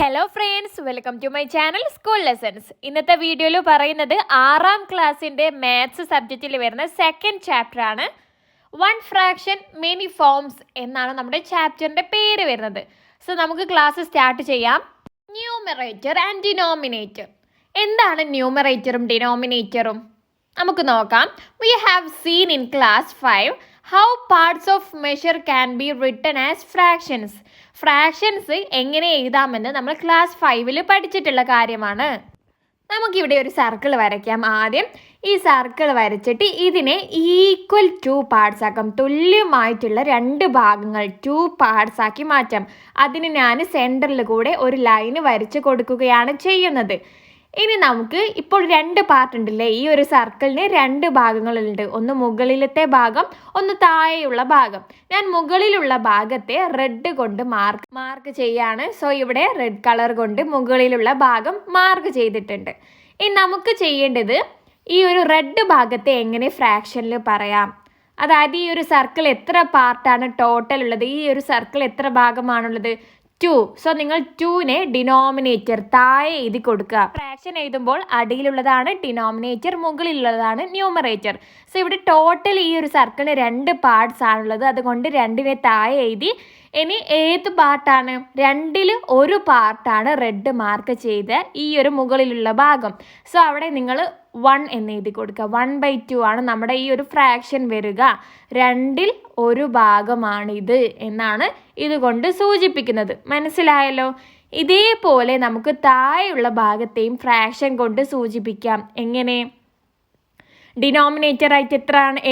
Hello friends, welcome to my channel school lessons. ഇന്നത്തെ വീഡിയോയിൽ പറയുന്നത് 6ാം ക്ലാസ്സിൻ്റെ മാത്സ് സബ്ജക്റ്റിൽ വരുന്ന സെക്കൻഡ് ചാപ്റ്റർ ആണ്. വൺ ഫ്രാക്ഷൻ മെനി ഫോംസ് എന്നാണ് നമ്മുടെ ചാപ്റ്ററിൻ്റെ പേര് വരുന്നത്. സോ നമുക്ക് ക്ലാസ് സ്റ്റാർട്ട് ചെയ്യാം. Numerator and denominator. എന്താണ് ന്യൂമറേറ്ററും ഡിനോമിനേറ്ററും? നമുക്ക് നോക്കാം. We have seen in class 5 how parts of measure can be written as fractions. Fractions എങ്ങനെ എഴുതാമെന്ന് നമ്മൾ ക്ലാസ് 5 പഠിച്ചിട്ടുള്ള കാര്യമാണ്. നമുക്കിവിടെ ഒരു സർക്കിൾ വരയ്ക്കാം. ആദ്യം ഈ സർക്കിൾ വരച്ചിട്ട് ഇതിനെ ഈക്വൽ 2 പാർട്സ് ആക്കാം. തുല്യമായിട്ടുള്ള 2 ഭാഗങ്ങൾ 2 പാർട്സ് ആക്കി മാറ്റാം. അതിന് ഞാൻ സെൻറ്ററിൽ കൂടെ ഒരു ലൈന് വരച്ച് കൊടുക്കുകയാണ് ചെയ്യുന്നത്. ഇനി നമുക്ക് ഇപ്പോൾ 2 പാർട്ട് ഉണ്ടല്ലേ, ഈ ഒരു സർക്കിളിന് 2 ഭാഗങ്ങളുണ്ട്. ഒന്ന് മുകളിലത്തെ ഭാഗം, ഒന്ന് താഴെയുള്ള ഭാഗം. ഞാൻ മുകളിലുള്ള ഭാഗത്തെ റെഡ് കൊണ്ട് മാർക്ക് ചെയ്യാണ്. സോ ഇവിടെ റെഡ് കളർ കൊണ്ട് മുകളിലുള്ള ഭാഗം മാർക്ക് ചെയ്തിട്ടുണ്ട്. ഇനി നമുക്ക് ചെയ്യേണ്ടത് ഈ ഒരു റെഡ് ഭാഗത്തെ എങ്ങനെ ഫ്രാക്ഷനിൽ പറയാം. അതായത് ഈ ഒരു സർക്കിൾ എത്ര പാർട്ടാണ് ടോട്ടൽ ഉള്ളത്, ഈ ഒരു സർക്കിൾ എത്ര ഭാഗമാണുള്ളത്? 2. സോ നിങ്ങൾ 2നെ ഡിനോമിനേറ്റർ താഴെ എഴുതി കൊടുക്കുക. ഫ്രാക്ഷൻ എഴുതുമ്പോൾ അടിയിലുള്ളതാണ് ഡിനോമിനേറ്റർ, മുകളിലുള്ളതാണ് ന്യൂമറേറ്റർ. സോ ഇവിടെ ടോട്ടൽ ഈ ഒരു സർക്കിളിന് 2 പാർട്സ് ആണുള്ളത്. അതുകൊണ്ട് 2നെ താഴെ എഴുതി. ഇനി ഏത് പാർട്ടാണ്? 2ൽ ഒരു പാർട്ടാണ് റെഡ് മാർക്ക് ചെയ്ത ഈ ഒരു മുകളിലുള്ള ഭാഗം. സോ അവിടെ നിങ്ങൾ 1 എന്ന് എഴുതി കൊടുക്കുക. 1/2 ആണ് നമ്മുടെ ഈ ഒരു ഫ്രാക്ഷൻ വരിക. 2ൽ ഒരു ഭാഗമാണിത് എന്നാണ് ഇതുകൊണ്ട് സൂചിപ്പിക്കുന്നത്. മനസ്സിലായല്ലോ? ഇതേപോലെ നമുക്ക് താഴെയുള്ള ഭാഗത്തെയും ഫ്രാക്ഷൻ കൊണ്ട് സൂചിപ്പിക്കാം. എങ്ങനെ? ഡിനോമിനേറ്റർ ആയിട്ട്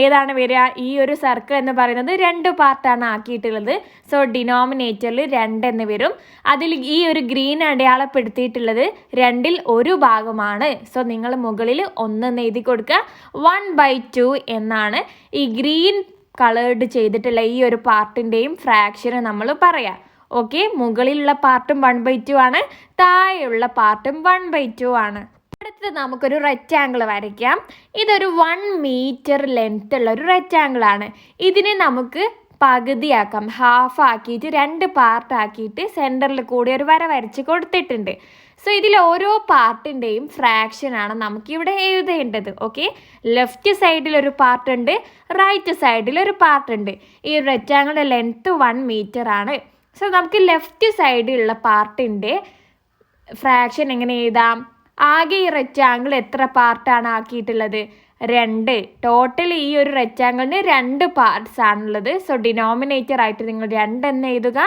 ഏതാണ് വരിക? ഈ ഒരു സർക്കിൾ എന്ന് പറയുന്നത് 2 പാർട്ടാണ് ആക്കിയിട്ടുള്ളത്. സോ ഡിനോമിനേറ്ററിൽ 2 എന്ന് വരും. അതിൽ ഈ ഒരു ഗ്രീൻ അടയാളപ്പെടുത്തിയിട്ടുള്ളത് 2ൽ ഒരു ഭാഗമാണ്. സോ നിങ്ങൾ മുകളിൽ 1 എന്ന് എഴുതി കൊടുക്കുക. 1/2 എന്നാണ് ഈ ഗ്രീൻ കളേർഡ് ചെയ്തിട്ടുള്ള ഈ ഒരു പാർട്ടിൻ്റെയും ഫ്രാക്ഷന് നമ്മൾ പറയാം. ഓക്കെ, മുകളിലുള്ള പാർട്ടും 1/2 ആണ്, താഴെയുള്ള പാർട്ടും 1/2 ആണ്. അടുത്തത് നമുക്കൊരു റെക്റ്റാങ്കിൾ വരയ്ക്കാം. ഇതൊരു 1 മീറ്റർ ലെങ്ത് ഉള്ള ഒരു റെക്റ്റാങ്കിൾ ആണ്. ഇതിനെ നമുക്ക് പകുതിയാക്കാം. ഹാഫ് ആക്കിയിട്ട് 2 പാർട്ട് ആക്കിയിട്ട് സെൻറ്ററിൽ കൂടി ഒരു വര വരച്ച് കൊടുത്തിട്ടുണ്ട്. സോ ഇതിൽ ഓരോ പാർട്ടിൻ്റെയും ഫ്രാക്ഷനാണ് നമുക്കിവിടെ എഴുതേണ്ടത്. ഓക്കെ, ലെഫ്റ്റ് സൈഡിൽ ഒരു പാർട്ട് ഉണ്ട്, റൈറ്റ് സൈഡിൽ ഒരു പാർട്ട് ഉണ്ട്. ഈ റെക്റ്റാങ്കിളിൻ്റെ ലെങ്ത്ത് 1 മീറ്റർ ആണ്. സോ നമുക്ക് ലെഫ്റ്റ് സൈഡിലുള്ള പാർട്ടിൻ്റെ ഫ്രാക്ഷൻ എങ്ങനെ എഴുതാം? ആകെ ഈ റെക്റ്റാങ്കിൾ എത്ര പാർട്ടാണ് ആക്കിയിട്ടുള്ളത്? 2. ടോട്ടൽ ഈ ഒരു റെക്റ്റാങ്കിളിന് 2 പാർട്സ് ആണുള്ളത്. സോ ഡിനോമിനേറ്റർ ആയിട്ട് നിങ്ങൾ 2 എന്ന് എഴുതുക.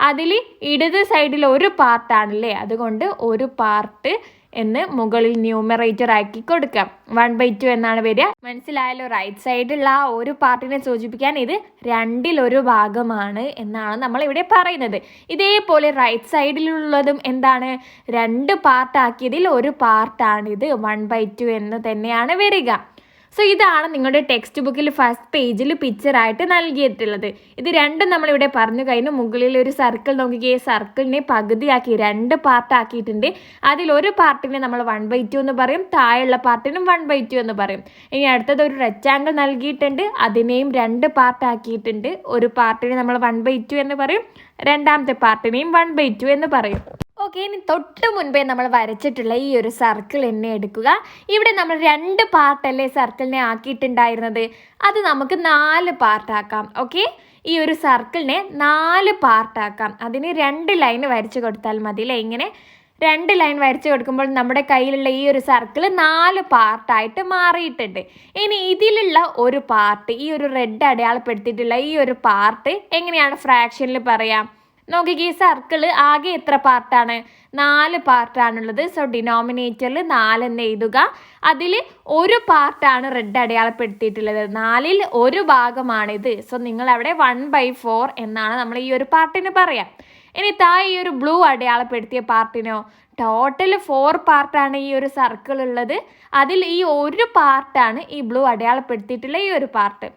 അതിൽ ഇടത് സൈഡിൽ ഒരു പാർട്ടാണല്ലേ, അതുകൊണ്ട് ഒരു പാർട്ട് എന്ന് മുകളിൽ ന്യൂമറേറ്റർ ആക്കി കൊടുക്കാം. 1/2 എന്നാണ് വരിക. മനസ്സിലായല്ലോ? റൈറ്റ് സൈഡിലുള്ള ആ ഒരു പാർട്ടിനെ സൂചിപ്പിക്കാൻ ഇത് 2ൽ ഒരു ഭാഗമാണ് എന്നാണ് നമ്മൾ ഇവിടെ പറയുന്നത്. ഇതേപോലെ റൈറ്റ് സൈഡിലുള്ളതും എന്താണ്? 2 പാർട്ടാക്കിയതിൽ ഒരു പാർട്ടാണിത്. 1/2 എന്ന് തന്നെയാണ് വരിക. സോ ഇതാണ് നിങ്ങളുടെ ടെക്സ്റ്റ് ബുക്കിൽ ഫസ്റ്റ് പേജിൽ പിക്ചറായിട്ട് നൽകിയിട്ടുള്ളത്. ഇത് രണ്ടും നമ്മളിവിടെ പറഞ്ഞു കഴിഞ്ഞു. മുകളിൽ ഒരു സർക്കിൾ നോക്കിക്കേ, സർക്കിളിനെ പകുതിയാക്കി 2 പാർട്ടാക്കിയിട്ടുണ്ട്. അതിലൊരു പാർട്ടിനെ നമ്മൾ 1/2 എന്ന് പറയും, താഴെയുള്ള പാർട്ടിനും 1/2 എന്ന് പറയും. ഇനി അടുത്തത് ഒരു റെക്റ്റാങ്കിൾ നൽകിയിട്ടുണ്ട്, അതിനെയും 2 പാർട്ടാക്കിയിട്ടുണ്ട്. ഒരു പാർട്ടിനെ നമ്മൾ 1/2 എന്ന് പറയും, രണ്ടാമത്തെ പാർട്ടിനെയും 1/2 എന്ന് പറയും. ഓക്കെ, ഇനി തൊട്ട് മുൻപേ നമ്മൾ വരച്ചിട്ടുള്ള ഈ ഒരു സർക്കിൾ എന്നെ എടുക്കുക. ഇവിടെ നമ്മൾ 2 പാർട്ടല്ലേ സർക്കിളിനെ ആക്കിയിട്ടുണ്ടായിരുന്നത്, അത് നമുക്ക് 4 പാർട്ടാക്കാം. ഓക്കെ, ഈ ഒരു സർക്കിളിനെ 4 പാർട്ടാക്കാം. അതിന് 2 ലൈൻ വരച്ച് കൊടുത്താൽ മതി അല്ലേ. ഇങ്ങനെ 2 ലൈൻ വരച്ച് കൊടുക്കുമ്പോൾ നമ്മുടെ കയ്യിലുള്ള ഈ ഒരു സർക്കിൾ 4 പാർട്ടായിട്ട് മാറിയിട്ടുണ്ട്. ഇനി ഇതിലുള്ള ഒരു പാർട്ട്, ഈ ഒരു റെഡ് അടയാളപ്പെടുത്തിയിട്ടുള്ള ഈ ഒരു പാർട്ട് എങ്ങനെയാണ് ഫ്രാക്ഷനിൽ പറയാം? നോക്കിക്കേ, ഈ സർക്കിൾ ആകെ എത്ര പാർട്ടാണ്? 4 പാർട്ടാണുള്ളത്. സോ ഡിനോമിനേറ്ററിൽ 4 എന്ന് എഴുതുക. അതിൽ ഒരു പാർട്ടാണ് റെഡ് അടയാളപ്പെടുത്തിയിട്ടുള്ളത്. 4ൽ ഒരു ഭാഗമാണിത്. സോ നിങ്ങൾ അവിടെ 1/4 എന്നാണ് നമ്മൾ ഈ ഒരു പാർട്ടിന് പറയാം. ഇനി താഴെ ഈ ഒരു ബ്ലൂ അടയാളപ്പെടുത്തിയ പാർട്ടിനോ? ടോട്ടൽ 4 പാർട്ടാണ് ഈ ഒരു സർക്കിൾ ഉള്ളത്. അതിൽ ഈ ഒരു പാർട്ടാണ് ഈ ബ്ലൂ അടയാളപ്പെടുത്തിയിട്ടുള്ള ഈ ഒരു പാർട്ട്.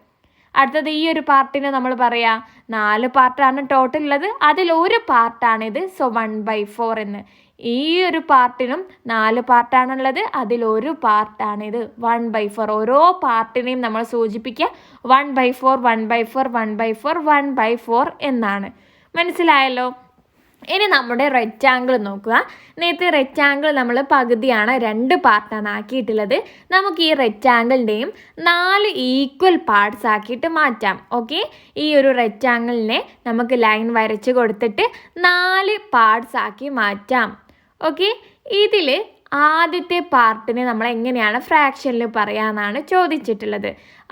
അടുത്തത് ഈ ഒരു പാർട്ടിനെ നമ്മൾ പറയാം 4 പാർട്ടാണ് ടോട്ടൽ ഉള്ളത്, അതിൽ ഒരു പാർട്ടാണിത്. സോ 1/4 എന്ന്. ഈ ഒരു പാർട്ടിനും 4 പാർട്ടാണുള്ളത്, അതിലൊരു പാർട്ടാണിത്. 1/4. ഓരോ പാർട്ടിനെയും നമ്മൾ സൂചിപ്പിക്കുക 1/4, 1/4, 1/4, 1/4 എന്നാണ്. മനസ്സിലായല്ലോ? ഇനി നമ്മുടെ റെക്റ്റാങ്കിൾ നോക്കുക. നേരത്തെ റെക്റ്റാങ്കിൾ നമ്മൾ പകുതിയാണ്, 2 പാർട്ടാണ് ആക്കിയിട്ടുള്ളത്. നമുക്ക് ഈ റെക്റ്റാങ്കിളിൻ്റെയും 4 ഈക്വൽ പാർട്സ് ആക്കിയിട്ട് മാറ്റാം. ഓക്കെ, ഈ ഒരു റെക്റ്റാങ്കിളിനെ നമുക്ക് ലൈൻ വരച്ച് കൊടുത്തിട്ട് 4 പാർട്സ് ആക്കി മാറ്റാം. ഓക്കെ, ഇതിൽ ആദ്യത്തെ പാർട്ടിനെ നമ്മൾ എങ്ങനെയാണ് ഫ്രാക്ഷനിൽ പറയാമെന്നാണ് ചോദിച്ചിട്ടുള്ളത്.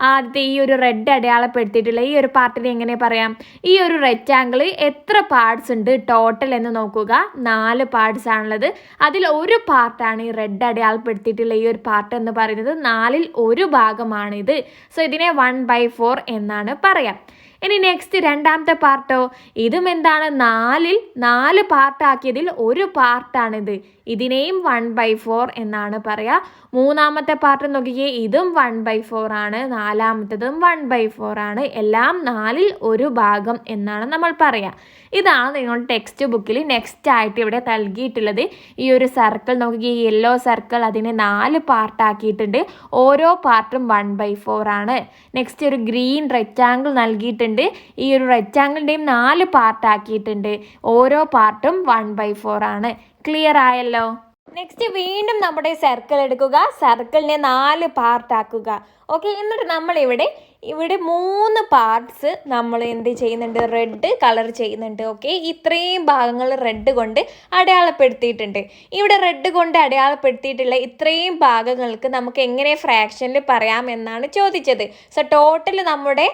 ആദ്യത്തെ ഈ ഒരു റെഡ് അടയാളപ്പെടുത്തിയിട്ടുള്ള ഈ ഒരു പാർട്ടിനെ എങ്ങനെ പറയാം? ഈ ഒരു റെക്റ്റാങ്കിൾ എത്ര പാർട്സ് ഉണ്ട് ടോട്ടൽ എന്ന് നോക്കുക. 4 പാർട്സ് ആണുള്ളത്. അതിൽ ഒരു പാർട്ടാണ് ഈ റെഡ് അടയാളപ്പെടുത്തിയിട്ടുള്ള ഈ ഒരു പാർട്ട് എന്ന് പറയുന്നത്. 4ൽ ഒരു ഭാഗമാണിത്. സോ ഇതിനെ 1/4 എന്നാണ് പറയാം. ഇനി നെക്സ്റ്റ് രണ്ടാമത്തെ പാർട്ടോ, ഇതും എന്താണ്? 4ൽ 4 പാർട്ടാക്കിയതിൽ ഒരു പാർട്ടാണിത്. ഇതിനെയും 1/4 എന്നാണ് പറയുക. മൂന്നാമത്തെ പാർട്ട് നോക്കിയേ, ഇതും 1/4 ആണ്. നാലാമത്തതും 1/4 ആണ്. എല്ലാം 4ൽ ഒരു ഭാഗം എന്നാണ് നമ്മൾ പറയുക. ഇതാണ് നിങ്ങളുടെ ടെക്സ്റ്റ് ബുക്കിൽ നെക്സ്റ്റ് ആയിട്ട് ഇവിടെ നൽകിയിട്ടുള്ളത്. ഈ ഒരു സർക്കിൾ നോക്കിയേ, ഈ യെല്ലോ സർക്കിൾ, അതിനെ 4 പാർട്ടാക്കിയിട്ടുണ്ട്. ഓരോ പാർട്ടും 1/4 ആണ്. നെക്സ്റ്റ് ഒരു ഗ്രീൻ റെക്റ്റാങ്കിൾ നൽകിയിട്ടുണ്ട്. ഈ ഒരു റെക്റ്റാങ്കിളിൻ്റെയും 4 പാർട്ടാക്കിയിട്ടുണ്ട്. ഓരോ പാർട്ടും 1/4 ആണ്. ക്ലിയർ ആയല്ലോ? നെക്സ്റ്റ് വീണ്ടും നമ്മുടെ സർക്കിൾ എടുക്കുക. സർക്കിളിനെ 4 പാർട്ടാക്കുക. ഓക്കെ, എന്നിട്ട് നമ്മളിവിടെ 3 പാർട്സ് നമ്മൾ എന്ത് ചെയ്യുന്നുണ്ട്? റെഡ് കളർ ചെയ്യുന്നുണ്ട്. ഓക്കെ, ഇത്രയും ഭാഗങ്ങൾ റെഡ് കൊണ്ട് അടയാളപ്പെടുത്തിയിട്ടുണ്ട്. ഇവിടെ റെഡ് കൊണ്ട് അടയാളപ്പെടുത്തിയിട്ടുള്ള ഇത്രയും ഭാഗങ്ങൾക്ക് നമുക്ക് എങ്ങനെ ഫ്രാക്ഷനിൽ പറയാം എന്നാണ് ചോദിച്ചത്. സോ ടോട്ടൽ നമ്മുടെ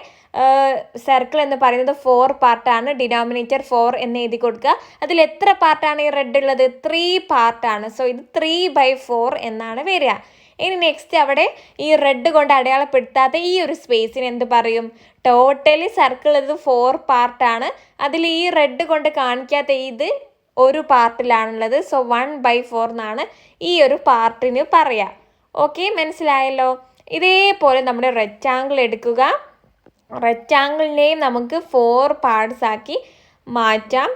സർക്കിൾ എന്ന് പറയുന്നത് 4 പാർട്ടാണ്. ഡിനോമിനേറ്റർ 4 എന്ന് എഴുതി കൊടുക്കുക. അതിൽ എത്ര പാർട്ടാണ് ഈ റെഡ് ഉള്ളത്? 3 പാർട്ടാണ്. സോ ഇത് 3/4 എന്നാണ് വരിക. ഇനി നെക്സ്റ്റ് അവിടെ ഈ റെഡ് കൊണ്ട് അടയാളപ്പെടുത്താത്ത ഈ ഒരു സ്പേസിന് എന്ത് പറയും? ടോട്ടലി സർക്കിൾ ഇത് 4 പാർട്ടാണ്. അതിൽ ഈ റെഡ് കൊണ്ട് കാണിക്കാത്ത ഇത് ഒരു പാർട്ടിലാണുള്ളത്. സോ 1/4 എന്നാണ് ഈ ഒരു പാർട്ടിന് പറയാം. ഓക്കെ, മനസ്സിലായല്ലോ? ഇതേപോലെ നമ്മുടെ റെക്റ്റാങ്കിൾ എടുക്കുക. റെക്റ്റാങ്കിളിനെയും നമുക്ക് 4 പാർട്സ് ആക്കി മാറ്റാം.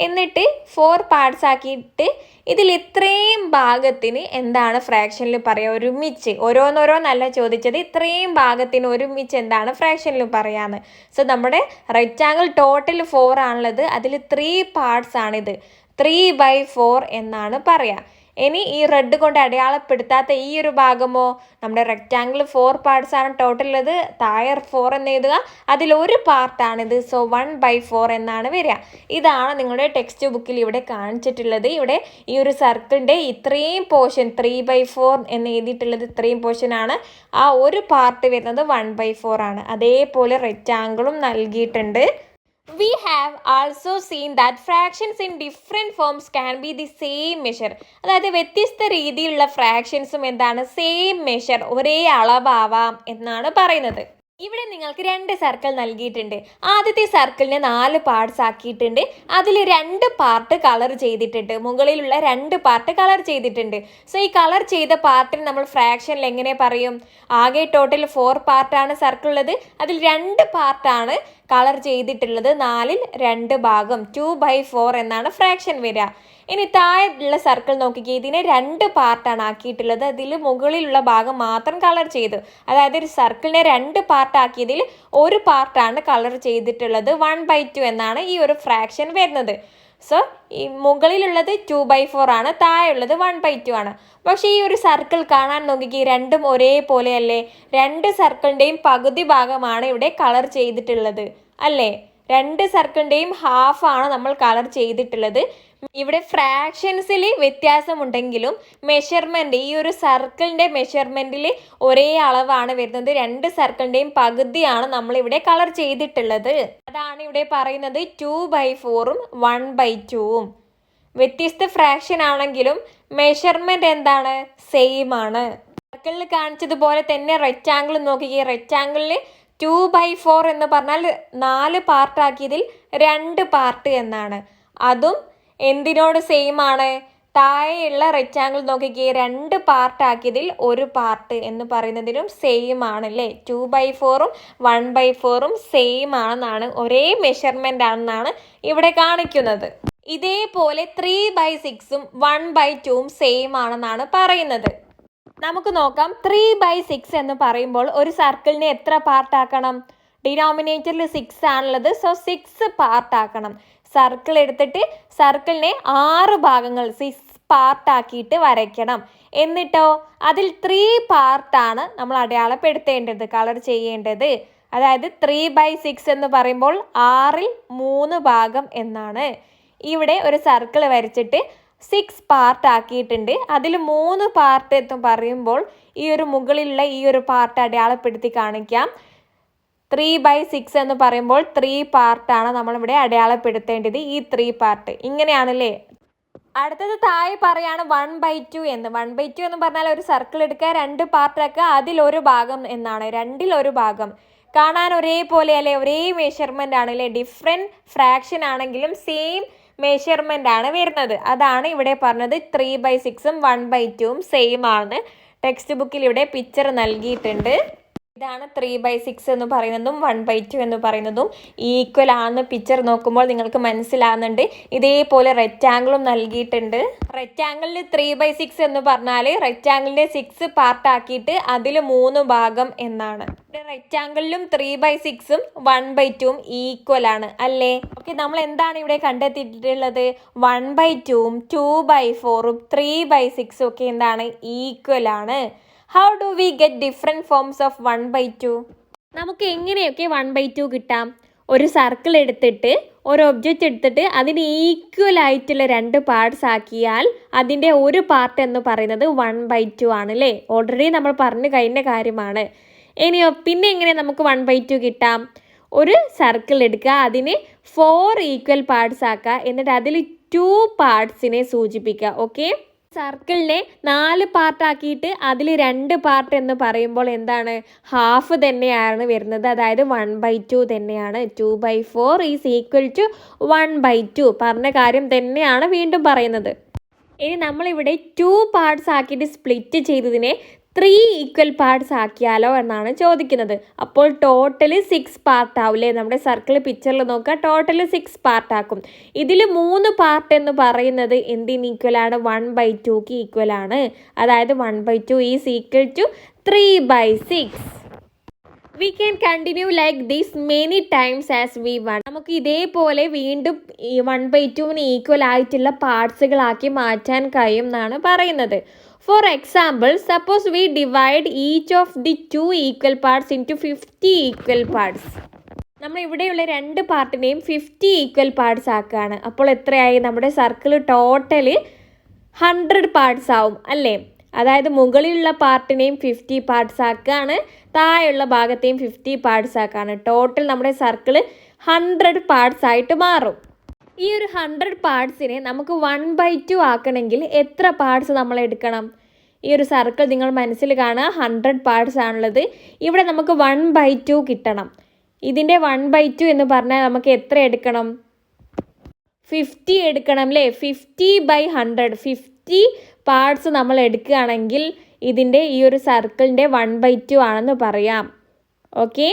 എന്നിട്ട് 4 പാർട്സ് ആക്കിയിട്ട് ഇതിൽ ഇത്രയും ഭാഗത്തിന് എന്താണ് ഫ്രാക്ഷനിൽ പറയുക? ഒരുമിച്ച് ഓരോന്നോരോന്നല്ല ചോദിച്ചത്. ഇത്രയും ഭാഗത്തിന് ഒരുമിച്ച് എന്താണ് ഫ്രാക്ഷനിൽ പറയാന്ന്. സോ നമ്മുടെ റെക്റ്റാങ്കിൾ ടോട്ടൽ 4 ആണുള്ളത്. അതിൽ 3 പാർട്സ് ആണിത്. 3/4 എന്നാണ് പറയുക. ഇനി ഈ റെഡ് കൊണ്ട് അടയാളപ്പെടുത്താത്ത ഈ ഒരു ഭാഗമോ, നമ്മുടെ റെക്റ്റാങ്കിൾ 4 പാർട്സ് ആണ് ടോട്ടൽ ഉള്ളത്. താഴെ 4 എന്ന് എഴുതുക. അതിലൊരു പാർട്ടാണിത്. സോ 1/4 എന്നാണ് വരിക. ഇതാണ് നിങ്ങളുടെ ടെക്സ്റ്റ് ബുക്കിൽ ഇവിടെ കാണിച്ചിട്ടുള്ളത്. ഇവിടെ ഈ ഒരു സർക്കിളിൻ്റെ ഇത്രയും പോർഷൻ 3/4 എന്ന് എഴുതിയിട്ടുള്ളത് ഇത്രയും പോർഷൻ ആണ്. ആ ഒരു പാർട്ട് വരുന്നത് 1/4 ആണ്. അതേപോലെ റെക്റ്റാങ്കിളും നൽകിയിട്ടുണ്ട്. We have also seen that fractions in different forms can be the same measure. അതായത് വ്യത്യസ്ത രീതിയിലുള്ള ഫ്രാക്ഷൻസും എന്താണ്? സെയിം മെഷർ, ഒരേ അളവാവാം എന്നാണ് പറയുന്നത്. ഇവിടെ നിങ്ങൾക്ക് 2 സർക്കിൾ നൽകിയിട്ടുണ്ട്. ആദ്യത്തെ സർക്കിളിനെ 4 പാർട്സ് ആക്കിയിട്ടുണ്ട്. അതിൽ 2 പാർട്ട് കളർ ചെയ്തിട്ടുണ്ട്. മുകളിലുള്ള 2 പാർട്ട് കളർ ചെയ്തിട്ടുണ്ട്. സോ ഈ കളർ ചെയ്ത പാർട്ടിന് നമ്മൾ ഫ്രാക്ഷനിൽ എങ്ങനെ പറയും? ആകെ ടോട്ടൽ 4 പാർട്ടാണ് സർക്കിൾ ഉള്ളത്. അതിൽ 2 പാർട്ടാണ് കളർ ചെയ്തിട്ടുള്ളത്. 4ൽ 2 ഭാഗം 2/4 എന്നാണ് ഫ്രാക്ഷൻ വരിക. ഇനി താഴെയുള്ള സർക്കിൾ നോക്കിക്കേ, ഇതിനെ 2 പാർട്ടാണ് ആക്കിയിട്ടുള്ളത്. അതിൽ മുകളിലുള്ള ഭാഗം മാത്രം കളർ ചെയ്തു. അതായത് ഒരു സർക്കിളിനെ 2 പാർട്ടാക്കിയതിൽ ഒരു പാർട്ടാണ് കളർ ചെയ്തിട്ടുള്ളത്. 1/2 എന്നാണ് ഈ ഒരു ഫ്രാക്ഷൻ വരുന്നത്. സോ ഈ മുകളിലുള്ളത് 2/4 ആണ്, താഴെയുള്ളത് 1/2 ആണ്. പക്ഷേ ഈ ഒരു സർക്കിൾ കാണാൻ നോക്കിക്കേ, രണ്ടും ഒരേപോലെയല്ലേ? 2 സർക്കിളിൻ്റെയും പകുതി ഭാഗമാണ് ഇവിടെ കളർ ചെയ്തിട്ടുള്ളത് അല്ലേ? 2 സർക്കിളിൻ്റെയും ഹാഫാണ് നമ്മൾ കളർ ചെയ്തിട്ടുള്ളത്. ഇവിടെ ഫ്രാക്ഷൻസിൽ വ്യത്യാസമുണ്ടെങ്കിലും മെഷർമെൻറ്റ്, ഈ ഒരു സർക്കിളിൻ്റെ മെഷർമെൻറ്റിൽ ഒരേ അളവാണ് വരുന്നത്. 2 സർക്കിളിൻ്റെയും പകുതിയാണ് നമ്മളിവിടെ കളർ ചെയ്തിട്ടുള്ളത്. അതാണ് ഇവിടെ പറയുന്നത് 2/4ഉം 1/2ഉം. വ്യത്യസ്ത ഫ്രാക്ഷൻ ആണെങ്കിലും മെഷർമെൻറ്റ് എന്താണ്? സെയിം ആണ്. സർക്കിളിൽ കാണിച്ചതുപോലെ തന്നെ റെക്റ്റാങ്കിൾ നോക്കിക്കേ. റെക്റ്റാങ്കിളിൽ 2/4 എന്ന് പറഞ്ഞാൽ 4 പാർട്ടാക്കിയതിൽ 2 പാർട്ട് എന്നാണ്. അതും എന്തിനോട് സെയിം ആണ്? താഴെയുള്ള റെക്റ്റാങ്കിൾ നോക്കിക്കേ, 2 പാർട്ടാക്കിയതിൽ ഒരു പാർട്ട് എന്ന് പറയുന്നതിനും സെയിം ആണ് അല്ലേ? 2/4ഉം 1/4ഉം സെയിം ആണെന്നാണ്, ഒരേ മെഷർമെൻ്റ് ആണെന്നാണ് ഇവിടെ കാണിക്കുന്നത്. ഇതേപോലെ 3/6ഉം 1/2ഉം സെയിം ആണെന്നാണ് പറയുന്നത്. നമുക്ക് നോക്കാം. 3/6 എന്ന് പറയുമ്പോൾ ഒരു സർക്കിളിനെ എത്ര പാർട്ടാക്കണം? ഡിനോമിനേറ്ററിൽ 6 ആണുള്ളത്. സോ 6 പാർട്ടാക്കണം. സർക്കിൾ എടുത്തിട്ട് സർക്കിളിനെ 6 ഭാഗങ്ങൾ 6 പാർട്ടാക്കിയിട്ട് വരയ്ക്കണം. എന്നിട്ടോ അതിൽ 3 പാർട്ടാണ് നമ്മൾ അടയാളപ്പെടുത്തേണ്ടത്, കളർ ചെയ്യേണ്ടത്. അതായത് 3/6 എന്ന് പറയുമ്പോൾ 6ൽ 3 ഭാഗം എന്നാണ്. ഇവിടെ ഒരു സർക്കിൾ വരച്ചിട്ട് 6 പാർട്ട് ആക്കിയിട്ടുണ്ട്. അതിൽ 3 പാർട്ട് എന്ന് പറയുമ്പോൾ ഈ ഒരു മുകളിലുള്ള ഈ ഒരു പാർട്ട് അടയാളപ്പെടുത്തി കാണിക്കാം. 3/6 എന്ന് പറയുമ്പോൾ 3 പാർട്ടാണ് നമ്മളിവിടെ അടയാളപ്പെടുത്തേണ്ടത്. ഈ 3 പാർട്ട് ഇങ്ങനെയാണല്ലേ. അടുത്തത് താഴെ പറയാണ് 1/2 എന്ന്. 1/2 എന്ന് പറഞ്ഞാൽ ഒരു സർക്കിൾ എടുക്കുക, 2 പാർട്ടാക്കുക, അതിലൊരു ഭാഗം എന്നാണ്. 2ൽ 1 ഭാഗം. കാണാൻ ഒരേപോലെ അല്ലേ, ഒരേ മെഷർമെൻ്റ് ആണ് അല്ലേ. ഡിഫറെൻറ്റ് ഫ്രാക്ഷൻ ആണെങ്കിലും സെയിം മെഷർമെൻ്റ് ആണ് വരുന്നത്. അതാണ് ഇവിടെ പറഞ്ഞത്. 3/6ഉം 1/2ഉം സെയിം ആണ്. ടെക്സ്റ്റ് ബുക്കിൽ ഇവിടെ പിക്ചർ നൽകിയിട്ടുണ്ട്. ഇതാണ് 3/6 എന്ന് പറയുന്നതും 1/2 എന്ന് പറയുന്നതും ഈക്വൽ ആണെന്ന് പിക്ചർ നോക്കുമ്പോൾ നിങ്ങൾക്ക് മനസ്സിലാകുന്നുണ്ട്. ഇതേപോലെ റെക്റ്റാങ്കിളും നൽകിയിട്ടുണ്ട്. റെക്റ്റാങ്കിളിൽ 3/6 എന്ന് പറഞ്ഞാൽ റെക്റ്റാങ്കിളിനെ 6 പാർട്ടാക്കിയിട്ട് അതിൽ 3 ഭാഗം എന്നാണ്. റെക്റ്റാങ്കിളിലും 3/6ഉം 1/2ഉം ഈക്വൽ ആണ് അല്ലേ. ഓക്കെ, നമ്മൾ എന്താണ് ഇവിടെ കണ്ടെത്തിയിട്ടുള്ളത്? 1/2ഉം 2/4ഉം 3/6ഉം ഒക്കെ എന്താണ്, ഈക്വൽ ആണ്. How do we get different forms of 1/2? നമുക്ക് എങ്ങനെയൊക്കെ 1/2 കിട്ടാം? ഒരു സർക്കിൾ എടുത്തിട്ട് ഒരു ഒബ്ജക്റ്റ് എടുത്തിട്ട് അതിന് ഈക്വൽ ആയിട്ടുള്ള 2 പാർട്സ് ആക്കിയാൽ അതിൻ്റെ ഒരു പാർട്ട് എന്ന് പറയുന്നത് 1/2 ആണ് അല്ലേ. ഓൾറെഡി നമ്മൾ പറഞ്ഞു കഴിഞ്ഞ കാര്യമാണ്. ഇനിയോ പിന്നെ എങ്ങനെ നമുക്ക് 1/2 കിട്ടാം? ഒരു സർക്കിൾ എടുക്കുക, അതിന് 4 ഈക്വൽ പാർട്സ് ആക്കുക, എന്നിട്ട് അതിൽ 2 പാർട്സിനെ സൂചിപ്പിക്കുക. ഓക്കെ, സർക്കിളിനെ 4 പാർട്ടാക്കിയിട്ട് അതിൽ 2 പാർട്ട് എന്ന് പറയുമ്പോൾ എന്താണ്, ഹാഫ് തന്നെയാണ് വരുന്നത്. അതായത് 1/2 തന്നെയാണ്. 2/4 ഈസ് ഈക്വൽ ടു 1/2. പറഞ്ഞ കാര്യം തന്നെയാണ് വീണ്ടും പറയുന്നത്. ഇനി നമ്മളിവിടെ 2 പാർട്സ് ആക്കിയിട്ട് സ്പ്ലിറ്റ് ചെയ്തതിനെ 3 ഈക്വൽ പാർട്സ് ആക്കിയാലോ എന്നാണ് ചോദിക്കുന്നത്. അപ്പോൾ ടോട്ടൽ 6 പാർട്ട് ആവില്ലേ. നമ്മുടെ സർക്കിൾ പിക്ചറിൽ നോക്കുക, ടോട്ടൽ 6 പാർട്ട് ആക്കും. ഇതിൽ 3 പാർട്ട് എന്ന് പറയുന്നത് എന്തിന് ഈക്വൽ ആണ്? 1/2ക്ക് ഈക്വൽ ആണ്. അതായത് 1/2 is equal to 3/6. We can continue like this many times as we want. നമുക്ക് ഇതേപോലെ വീണ്ടും 1/2ന് ഈക്വൽ ആയിട്ടുള്ള പാർട്സുകളാക്കി മാറ്റാൻ കഴിയും എന്നാണ് പറയുന്നത്. For example, suppose we divide each of the 2 equal parts into 50 equal parts. നമ്മൾ ഇവിടെയുള്ള 2 പാർട്ടിനെയും 50 ഈക്വൽ പാർട്സ് ആക്കുകയാണ്. അപ്പോൾ എത്രയായി? നമ്മുടെ സർക്കിൾ ടോട്ടൽ 100 പാർട്സ് ആവും അല്ലേ. അതായത് മുകളിലുള്ള പാർട്ടിനെയും 50 പാർട്സ് ആക്കുകയാണ്, താഴെയുള്ള ഭാഗത്തെയും 50 പാർട്സ് ആക്കുകയാണ്. ടോട്ടൽ നമ്മുടെ സർക്കിൾ 100 പാർട്സ് ആയിട്ട് മാറും. ഈ ഒരു 100 പാർട്സിനെ നമുക്ക് 1/2 ആക്കണമെങ്കിൽ എത്ര പാർട്സ് നമ്മൾ എടുക്കണം? ഈ ഒരു സർക്കിൾ നിങ്ങൾ മനസ്സിൽ കാണുക, 100 പാർട്സ് ആണുള്ളത്. ഇവിടെ നമുക്ക് 1/2 കിട്ടണം. ഇതിൻ്റെ 1/2 എന്ന് പറഞ്ഞാൽ നമുക്ക് എത്ര എടുക്കണം? 50 എടുക്കണം അല്ലേ. 50/100 50 പാർട്സ് നമ്മൾ എടുക്കുകയാണെങ്കിൽ ഇതിൻ്റെ ഈ ഒരു സർക്കിളിൻ്റെ 1/2 ആണെന്ന് പറയാം. ഓക്കെ,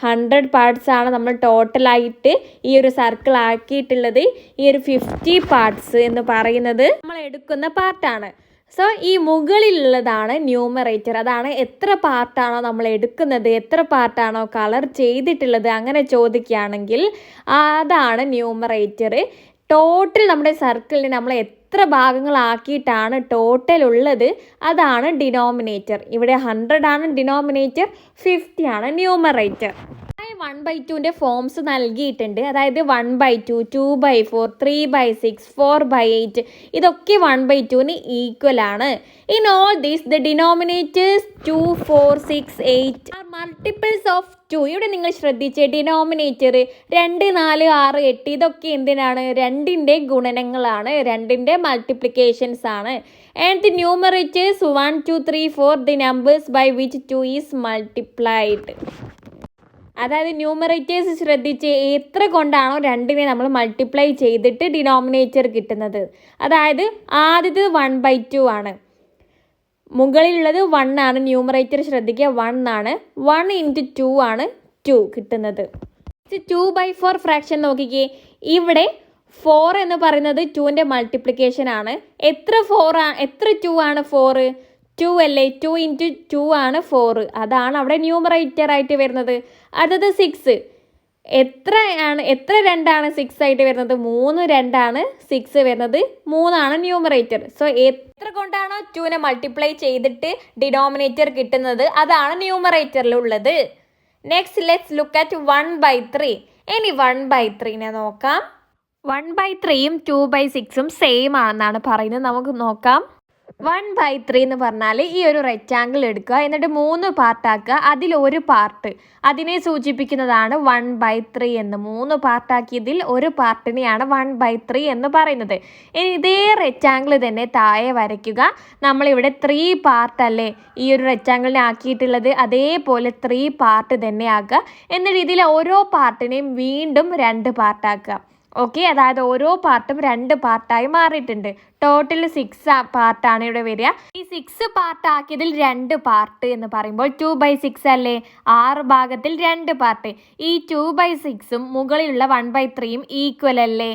100 പാർട്സ് ആണ് നമ്മൾ ടോട്ടലായിട്ട് ഈ ഒരു സർക്കിൾ ആക്കിയിട്ടുള്ളത്. ഈ ഒരു 50 പാർട്സ് എന്ന് പറയുന്നത് നമ്മൾ എടുക്കുന്ന പാർട്ടാണ്. സോ ഈ മുകളിലുള്ളതാണ് ന്യൂമറേറ്റർ. അതാണ് എത്ര പാർട്ടാണോ നമ്മൾ എടുക്കുന്നത്, എത്ര പാർട്ടാണോ കളർ ചെയ്തിട്ടുള്ളത്, അങ്ങനെ ചോദിക്കുകയാണെങ്കിൽ അതാണ് ന്യൂമറേറ്റർ. ടോട്ടൽ നമ്മുടെ സർക്കിളിനെ നമ്മൾ എത്ര ഭാഗങ്ങളാക്കിയിട്ടാണ് ടോട്ടൽ ഉള്ളത്, അതാണ് ഡിനോമിനേറ്റർ. ഇവിടെ 100 ആണ് ഡിനോമിനേറ്റർ, 50 ആണ് ന്യൂമറേറ്റർ. 1/2ൻ്റെ ഫോംസ് നൽകിയിട്ടുണ്ട്. അതായത് 1/2, 2/4, 3/6, 4/8 ഇതൊക്കെ 1/2ന് ഈക്വൽ ആണ്. In all these the denominators 2, 4, 6, 8 are multiples of 2. ഇവിടെ നിങ്ങൾ ശ്രദ്ധിച്ചേ, ഡിനോമിനേറ്റർ 2, 4, 6, 8 ഇതൊക്കെ എന്തിനാണ്? 2ൻ്റെ ഗുണനങ്ങളാണ്, 2ൻ്റെ മൾട്ടിപ്ലിക്കേഷൻസ് ആണ്. And the numerators 1, 2, 3, 4 the numbers by which 2 is multiplied. അതായത് ന്യൂമറേറ്റേഴ്സ് ശ്രദ്ധിച്ച് എത്ര കൊണ്ടാണോ 2നെ നമ്മൾ മൾട്ടിപ്ലൈ ചെയ്തിട്ട് ഡിനോമിനേറ്റർ കിട്ടുന്നത്. അതായത് ആദ്യത്തെ 1/2 ആണ്, മുകളിലുള്ളത് 1 ആണ്. ന്യൂമറേറ്റർ ശ്രദ്ധിക്കുക 1 ആണ്. 1 × 2 ആണ് 2 കിട്ടുന്നത്. 2/4 ഫ്രാക്ഷൻ നോക്കിക്കേ, ഇവിടെ 4 എന്ന് പറയുന്നത് 2ൻ്റെ മൾട്ടിപ്ലിക്കേഷൻ ആണ്. എത്ര 2 ആണ് 4? 2 അല്ലേ. 2 × 2 ആണ് 4. അതാണ് അവിടെ ന്യൂമറേറ്റർ ആയിട്ട് വരുന്നത്. അടുത്തത് 6. എത്ര 2 6 ആയിട്ട് വരുന്നത്? 3 2 6 വരുന്നത്, 3 ന്യൂമറേറ്റർ. സോ എത്ര കൊണ്ടാണോ 2നെ മൾട്ടിപ്ലൈ ചെയ്തിട്ട് ഡിനോമിനേറ്റർ കിട്ടുന്നത് അതാണ് ന്യൂമറേറ്ററിലുള്ളത്. Next let's look at 1/3. ഇനി 1/3നെ നോക്കാം. 1/3യും 2/6ഉം സെയിം ആണെന്നാണ് പറയുന്നത്. നമുക്ക് നോക്കാം. 1/3 എന്ന് പറഞ്ഞാൽ ഈ ഒരു റെക്റ്റാങ്കിൾ എടുക്കുക, എന്നിട്ട് 3 പാർട്ടാക്കുക. അതിലൊരു പാർട്ട് അതിനെ സൂചിപ്പിക്കുന്നതാണ് 1/3 എന്ന്. 3 പാർട്ടാക്കിയതിൽ ഒരു പാർട്ടിനെയാണ് 1/3 എന്ന് പറയുന്നത്. ഇനി ഇതേ റെക്റ്റാങ്കിൾ തന്നെ താഴെ വരയ്ക്കുക. നമ്മളിവിടെ 3 പാർട്ടല്ലേ ഈ ഒരു റെക്റ്റാങ്കിളിനെ ആക്കിയിട്ടുള്ളത്, അതേപോലെ 3 പാർട്ട് തന്നെ ആക്കുക. എന്നിട്ട് ഇതിൽ ഓരോ പാർട്ടിനെയും വീണ്ടും 2 പാർട്ടാക്കുക. ഓക്കെ, അതായത് ഓരോ പാർട്ടും 2 പാർട്ടായി മാറിയിട്ടുണ്ട്. ടോട്ടൽ 6 പാർട്ടാണ് ഇവിടെ വരിക. ഈ 6 പാർട്ട് ആക്കിയതിൽ 2 പാർട്ട് എന്ന് പറയുമ്പോൾ 2/6 അല്ലേ? 6 ഭാഗത്തിൽ 2 പാർട്ട്. ഈ 2/6ഉം മുകളിലുള്ള 1/3യും ഈക്വൽ അല്ലേ?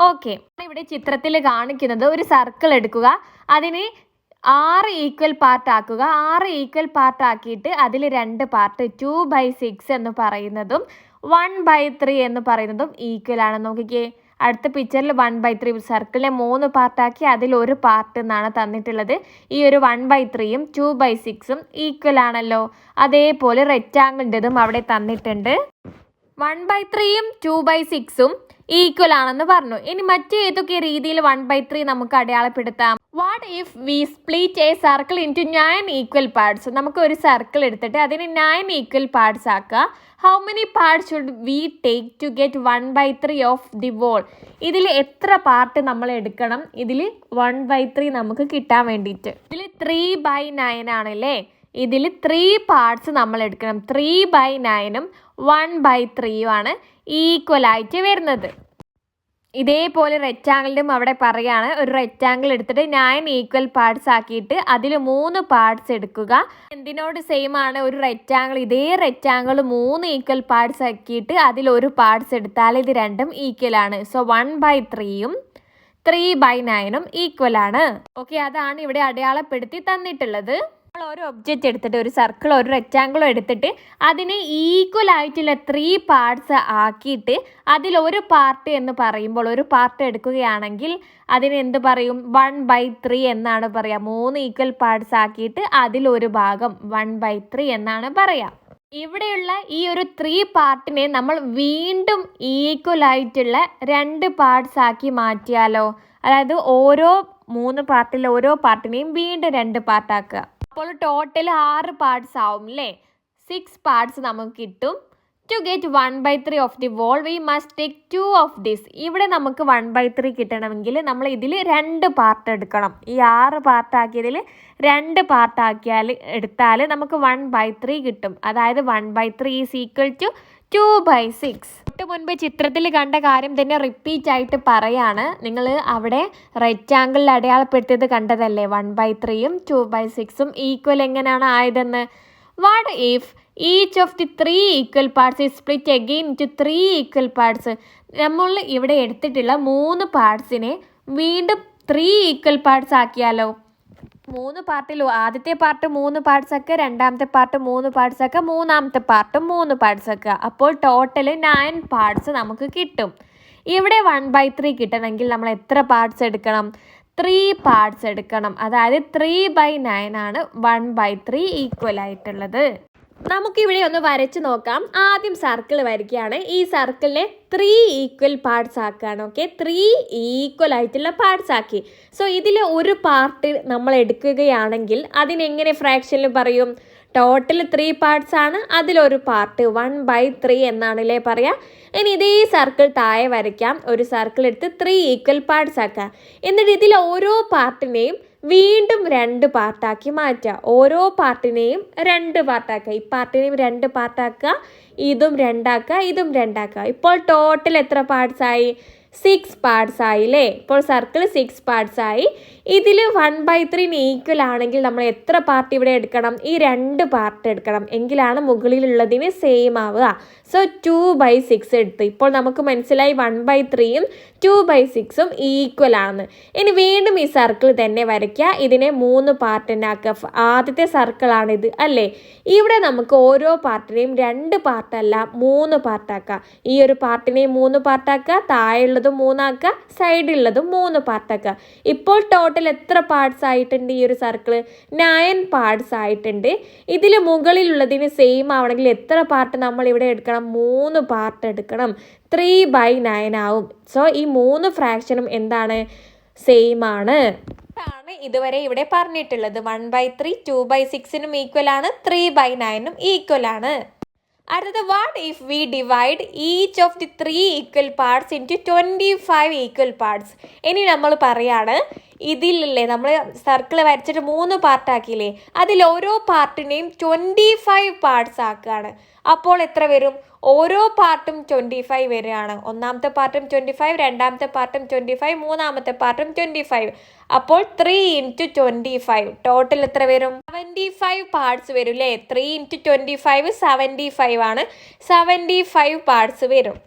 ഓക്കെ, ഇവിടെ ചിത്രത്തിൽ കാണിക്കുന്നത് ഒരു സർക്കിൾ എടുക്കുക, അതിന് 6 ഈക്വൽ പാർട്ട് ആക്കുക. 6 ഈക്വൽ പാർട്ട് ആക്കിയിട്ട് അതിൽ 2 പാർട്ട് 2/6 എന്ന് പറയുന്നതും 1/3 എന്ന് പറയുന്നതും ഈക്വൽ ആണ്. നോക്കിക്കേ, അടുത്ത പിക്ചറിൽ 1/3 സർക്കിളിനെ 3 പാർട്ടാക്കി അതിൽ ഒരു പാർട്ട് എന്നാണ് തന്നിട്ടുള്ളത്. ഈ ഒരു 1/3യും 2/6ഉം ഈക്വൽ ആണല്ലോ. അതേപോലെ റെക്റ്റാങ്കിളിൻ്റെതും അവിടെ തന്നിട്ടുണ്ട്. 1/3യും 2/6ഉം ഈക്വൽ ആണെന്ന് പറഞ്ഞു. ഇനി മറ്റേതൊക്കെ രീതിയിൽ 1/3 നമുക്ക് അടയാളപ്പെടുത്താം? What if we split a circle into 9 equal parts? നമുക്ക് ഒരു സർക്കിൾ എടുത്തിട്ട് അതിന് 9 ഈക്വൽ പാർട്സ് ആക്കുക. How many parts should we take to get 1/3 of the whole? ഇതിൽ എത്ര പാർട്ട് നമ്മൾ എടുക്കണം ഇതിൽ 1/3 നമുക്ക് കിട്ടാൻ വേണ്ടിയിട്ട്? ഇതിൽ 3/9 ആണല്ലേ. ഇതിൽ 3 പാർട്സ് നമ്മൾ എടുക്കണം. 3/9ഉം 1/3യും ആണ് ഈക്വൽ ആയിട്ട് വരുന്നത്. ഇതേപോലെ റെക്റ്റാങ്കിളും അവിടെ പറയാണ്, ഒരു റെക്റ്റാങ്കിൾ എടുത്തിട്ട് 9 ഈക്വൽ പാർട്സ് ആക്കിയിട്ട് അതിൽ 3 പാർട്സ് എടുക്കുക. എന്തിനോട് സെയിം ആണ്? ഒരു റെക്റ്റാങ്കിൾ, ഇതേ റെക്റ്റാങ്കിൾ 3 ഈക്വൽ പാർട്സ് ആക്കിയിട്ട് അതിൽ ഒരു പാർട്സ് എടുത്താൽ ഇത് രണ്ടും ഈക്വൽ ആണ്. സോ 1/3യും 3/9ഉം ഈക്വൽ ആണ്. ഓക്കെ, അതാണ് ഇവിടെ അടയാളപ്പെടുത്തി തന്നിട്ടുള്ളത്. ഒരു ഒബ്ജക്റ്റ് എടുത്തിട്ട്, ഒരു സർക്കിളോ ഒരു റെക്റ്റാങ്കിളോ എടുത്തിട്ട് അതിനെ ഈക്വൽ ആയിട്ടുള്ള 3 പാർട്സ് ആക്കിയിട്ട് അതിൽ ഒരു പാർട്ട് എന്ന് പറയുമ്പോൾ, ഒരു പാർട്ട് എടുക്കുകയാണെങ്കിൽ അതിന് എന്ത് പറയും? 1/3 എന്നാണ് പറയുക. 3 ഈക്വൽ പാർട്സ് ആക്കിയിട്ട് അതിലൊരു ഭാഗം 1/3 എന്നാണ് പറയുക. ഇവിടെയുള്ള ഈ ഒരു 3 പാർട്ടിനെ നമ്മൾ വീണ്ടും ഈക്വൽ ആയിട്ടുള്ള 2 പാർട്സ് ആക്കി മാറ്റിയാലോ? അതായത് ഓരോ 3 പാർട്ടിൽ ഓരോ പാർട്ടിനെയും വീണ്ടും 2 പാർട്ടാക്കുക. അപ്പോൾ ടോട്ടൽ 6 പാർട്സ് ആവും അല്ലേ? 6 പാർട്സ് നമുക്ക് കിട്ടും. To get 1/3 of the whole we must take 2 of this. ഇവിടെ നമുക്ക് 1/3 കിട്ടണമെങ്കിൽ നമ്മൾ ഇതിൽ 2 പാർട്ട് എടുക്കണം. ഈ 6 പാർട്ടാക്കിയതിൽ 2 പാർട്ടാക്കിയാൽ എടുത്താൽ നമുക്ക് 1/3 കിട്ടും. അതായത് 1/3 ഈസ് ഈക്വൽ ടു 2/6. തൊട്ട് മുൻപ് ചിത്രത്തിൽ കണ്ട കാര്യം തന്നെ റിപ്പീറ്റ് ആയിട്ട് പറയാണ്. നിങ്ങൾ അവിടെ റെക്റ്റാങ്കിളിൽ അടയാളപ്പെടുത്തിയത് കണ്ടതല്ലേ? 1/3യും 2/6ഉം ഈക്വൽ എങ്ങനെയാണ് ആയതെന്ന്. What if each of the 3 equal parts is split again into 3 equal parts? നമ്മൾ ഇവിടെ എടുത്തിട്ടുള്ള 3 പാർട്സിനെ വീണ്ടും 3 ഈക്വൽ പാർട്സ് ആക്കിയാലോ? 3 പാർട്ടിൽ ആദ്യത്തെ പാർട്ട് 3 പാർട്സ് ആക്കുക, രണ്ടാമത്തെ പാർട്ട് 3 പാർട്സ് ആക്കുക, മൂന്നാമത്തെ പാർട്ടും 3 പാർട്സ് ആക്കുക. അപ്പോൾ ടോട്ടൽ 9 പാർട്സ് നമുക്ക് കിട്ടും. ഇവിടെ 1/3 കിട്ടണമെങ്കിൽ നമ്മൾ എത്ര പാർട്സ് എടുക്കണം? 3 പാർട്സ് എടുക്കണം. അതായത് 3/9 ആണ് 1/3 ഈക്വൽ ആയിട്ടുള്ളത്. നമുക്കിവിടെ ഒന്ന് വരച്ച് നോക്കാം. ആദ്യം സർക്കിൾ വരയ്ക്കുകയാണ്. ഈ സർക്കിളിനെ 3 ഈക്വൽ പാർട്സ് ആക്കുകയാണ്. ഓക്കെ, 3 ഈക്വൽ ആയിട്ടുള്ള പാർട്സ് ആക്കി. സോ ഇതിൽ ഒരു പാർട്ട് നമ്മൾ എടുക്കുകയാണെങ്കിൽ അതിനെങ്ങനെ ഫ്രാക്ഷനിൽ പറയും? ടോട്ടൽ 3 പാർട്സ് ആണ്, അതിലൊരു പാർട്ട് 1/3 എന്നാണല്ലേ പറയാം. ഇനി ഇതേ സർക്കിൾ താഴെ വരയ്ക്കാം. ഒരു സർക്കിൾ എടുത്ത് 3 ഈക്വൽ പാർട്സ് ആക്കുക. എന്നിട്ട് ഇതിൽ ഓരോ പാർട്ടിനെയും വീണ്ടും 2 പാർട്ടാക്കി മാറ്റുക. ഓരോ പാർട്ടിനെയും 2 പാർട്ടാക്കുക. ഈ പാർട്ടിനെയും 2 പാർട്ടാക്കുക, ഇതും 2 ആക്കുക, ഇതും 2 ആക്കുക. ഇപ്പോൾ ടോട്ടൽ എത്ര പാർട്സ് ആയി? 6 പാർട്സ് ആയില്ലേ. ഇപ്പോൾ സർക്കിൾ 6 പാർട്സ് ആയി. ഇതിൽ 1/3 ഈക്വൽ ആണെങ്കിൽ നമ്മൾ എത്ര പാർട്ട് ഇവിടെ എടുക്കണം? ഈ 2 പാർട്ട് എടുക്കണം, എങ്കിലാണ് മുകളിലുള്ളതിന് സെയിം ആവുക. സോ 2/6 എടുത്തു. ഇപ്പോൾ നമുക്ക് മനസ്സിലായി 1/3യും 2/6ഉം ഈക്വൽ ആണെന്ന്. ഇനി വീണ്ടും ഈ സർക്കിൾ തന്നെ വരയ്ക്കുക. ഇതിനെ 3 പാർട്ടിനാക്കുക. ആദ്യത്തെ സർക്കിളാണിത് അല്ലേ. ഇവിടെ നമുക്ക് ഓരോ പാർട്ടിനെയും 2 പാർട്ടല്ല 3 പാർട്ടാക്കുക. ഈ ഒരു പാർട്ടിനെയും 3 പാർട്ടാക്കുക, താഴെയുള്ളതും 3 ആക്കുക, സൈഡിലുള്ളതും 3 പാർട്ടാക്കുക. ഇപ്പോൾ ടോട്ടൽ എത്ര പാർട്സ് ആയിട്ടുണ്ട്? ഈ ഒരു സർക്കിൾ 9 പാർട്സ് ആയിട്ടുണ്ട്. ഇതിൽ മുകളിലുള്ളതിന് സെയിം ആവണമെങ്കിൽ എത്ര പാർട്ട് നമ്മൾ ഇവിടെ എടുക്കണം? 3 പാർട്ട് എടുക്കണം. 3/9 ആവും. സോ ഈ 3 ഫ്രാക്ഷനും എന്താണ്? സെയിം ആണ്. ഇതുവരെ ഇവിടെ പറഞ്ഞിട്ടുള്ളത് 1/3 2/6നും ഈക്വൽ ആണ്, 3/9നും ഈക്വൽ ആണ്. അടുത്തത്, what if V divide each of the 3 equal parts into 25 equal parts. ഇനി നമ്മൾ പറയാണ്, ഇതിലല്ലേ നമ്മൾ സർക്കിൾ വരച്ചിട്ട് 3 പാർട്ടാക്കിയില്ലേ, അതിൽ ഓരോ പാർട്ടിനെയും 25 പാർട്സ് ആക്കുകയാണ്. അപ്പോൾ എത്ര വരും? ഓരോ പാർട്ടും 25 വരികയാണ്. ഒന്നാമത്തെ പാർട്ടും 25, രണ്ടാമത്തെ പാർട്ടും 25, മൂന്നാമത്തെ പാർട്ടും 25. അപ്പോൾ 3 × 25 ടോട്ടൽ എത്ര വരും? 75 പാർട്സ് വരും അല്ലേ. 3 × 25 75 ആണ്. 75 പാർട്സ് വരും.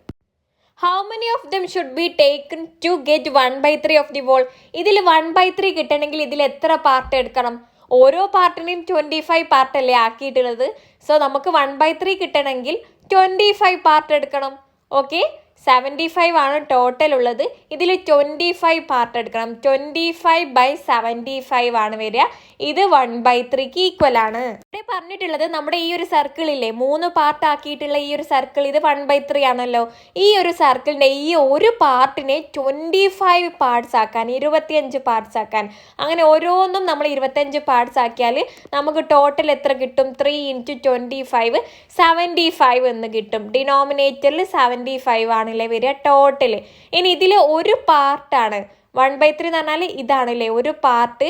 How many of them should be taken to get 1/3 of the whole? ഇതിൽ 1/3 കിട്ടണമെങ്കിൽ ഇതിൽ എത്ര പാർട്ട് എടുക്കണം? ഓരോ പാർട്ടിനെയും 25 പാർട്ടല്ലേ ആക്കിയിട്ടുള്ളത്. സോ നമുക്ക് 1/3 കിട്ടണമെങ്കിൽ 25 പാർട്ട് എടുക്കണം. ഓക്കെ, 75 ആണ് ടോട്ടൽ ഉള്ളത്. ഇതിൽ 25 പാർട്ട് എടുക്കണം. 25/75 ആണ് വരിക. ഇത് 1/3ക്ക് ഈക്വൽ ആണ്. ഇവിടെ പറഞ്ഞിട്ടുള്ളത് നമ്മുടെ ഈ ഒരു സർക്കിളില്ലേ 3 പാർട്ട് ആക്കിയിട്ടുള്ള ഈ ഒരു സർക്കിൾ, ഇത് 1/3 ആണല്ലോ. ഈ ഒരു സർക്കിളിൻ്റെ ഈ ഒരു പാർട്ടിനെ 25 പാർട്സ് ആക്കാൻ, 25 പാർട്സ് ആക്കാൻ, അങ്ങനെ ഓരോന്നും നമ്മൾ 25 പാർട്സ് ആക്കിയാൽ നമുക്ക് ടോട്ടൽ എത്ര കിട്ടും? 3 × 25 75 എന്ന് കിട്ടും. ഡിനോമിനേറ്ററിൽ 75 ആണ് വരിക ടോട്ടൽ. ഇനി ഇതിൽ ഒരു പാർട്ടാണ് 1/3 എന്ന് പറഞ്ഞാൽ ഇതാണല്ലേ ഒരു പാർട്ട്.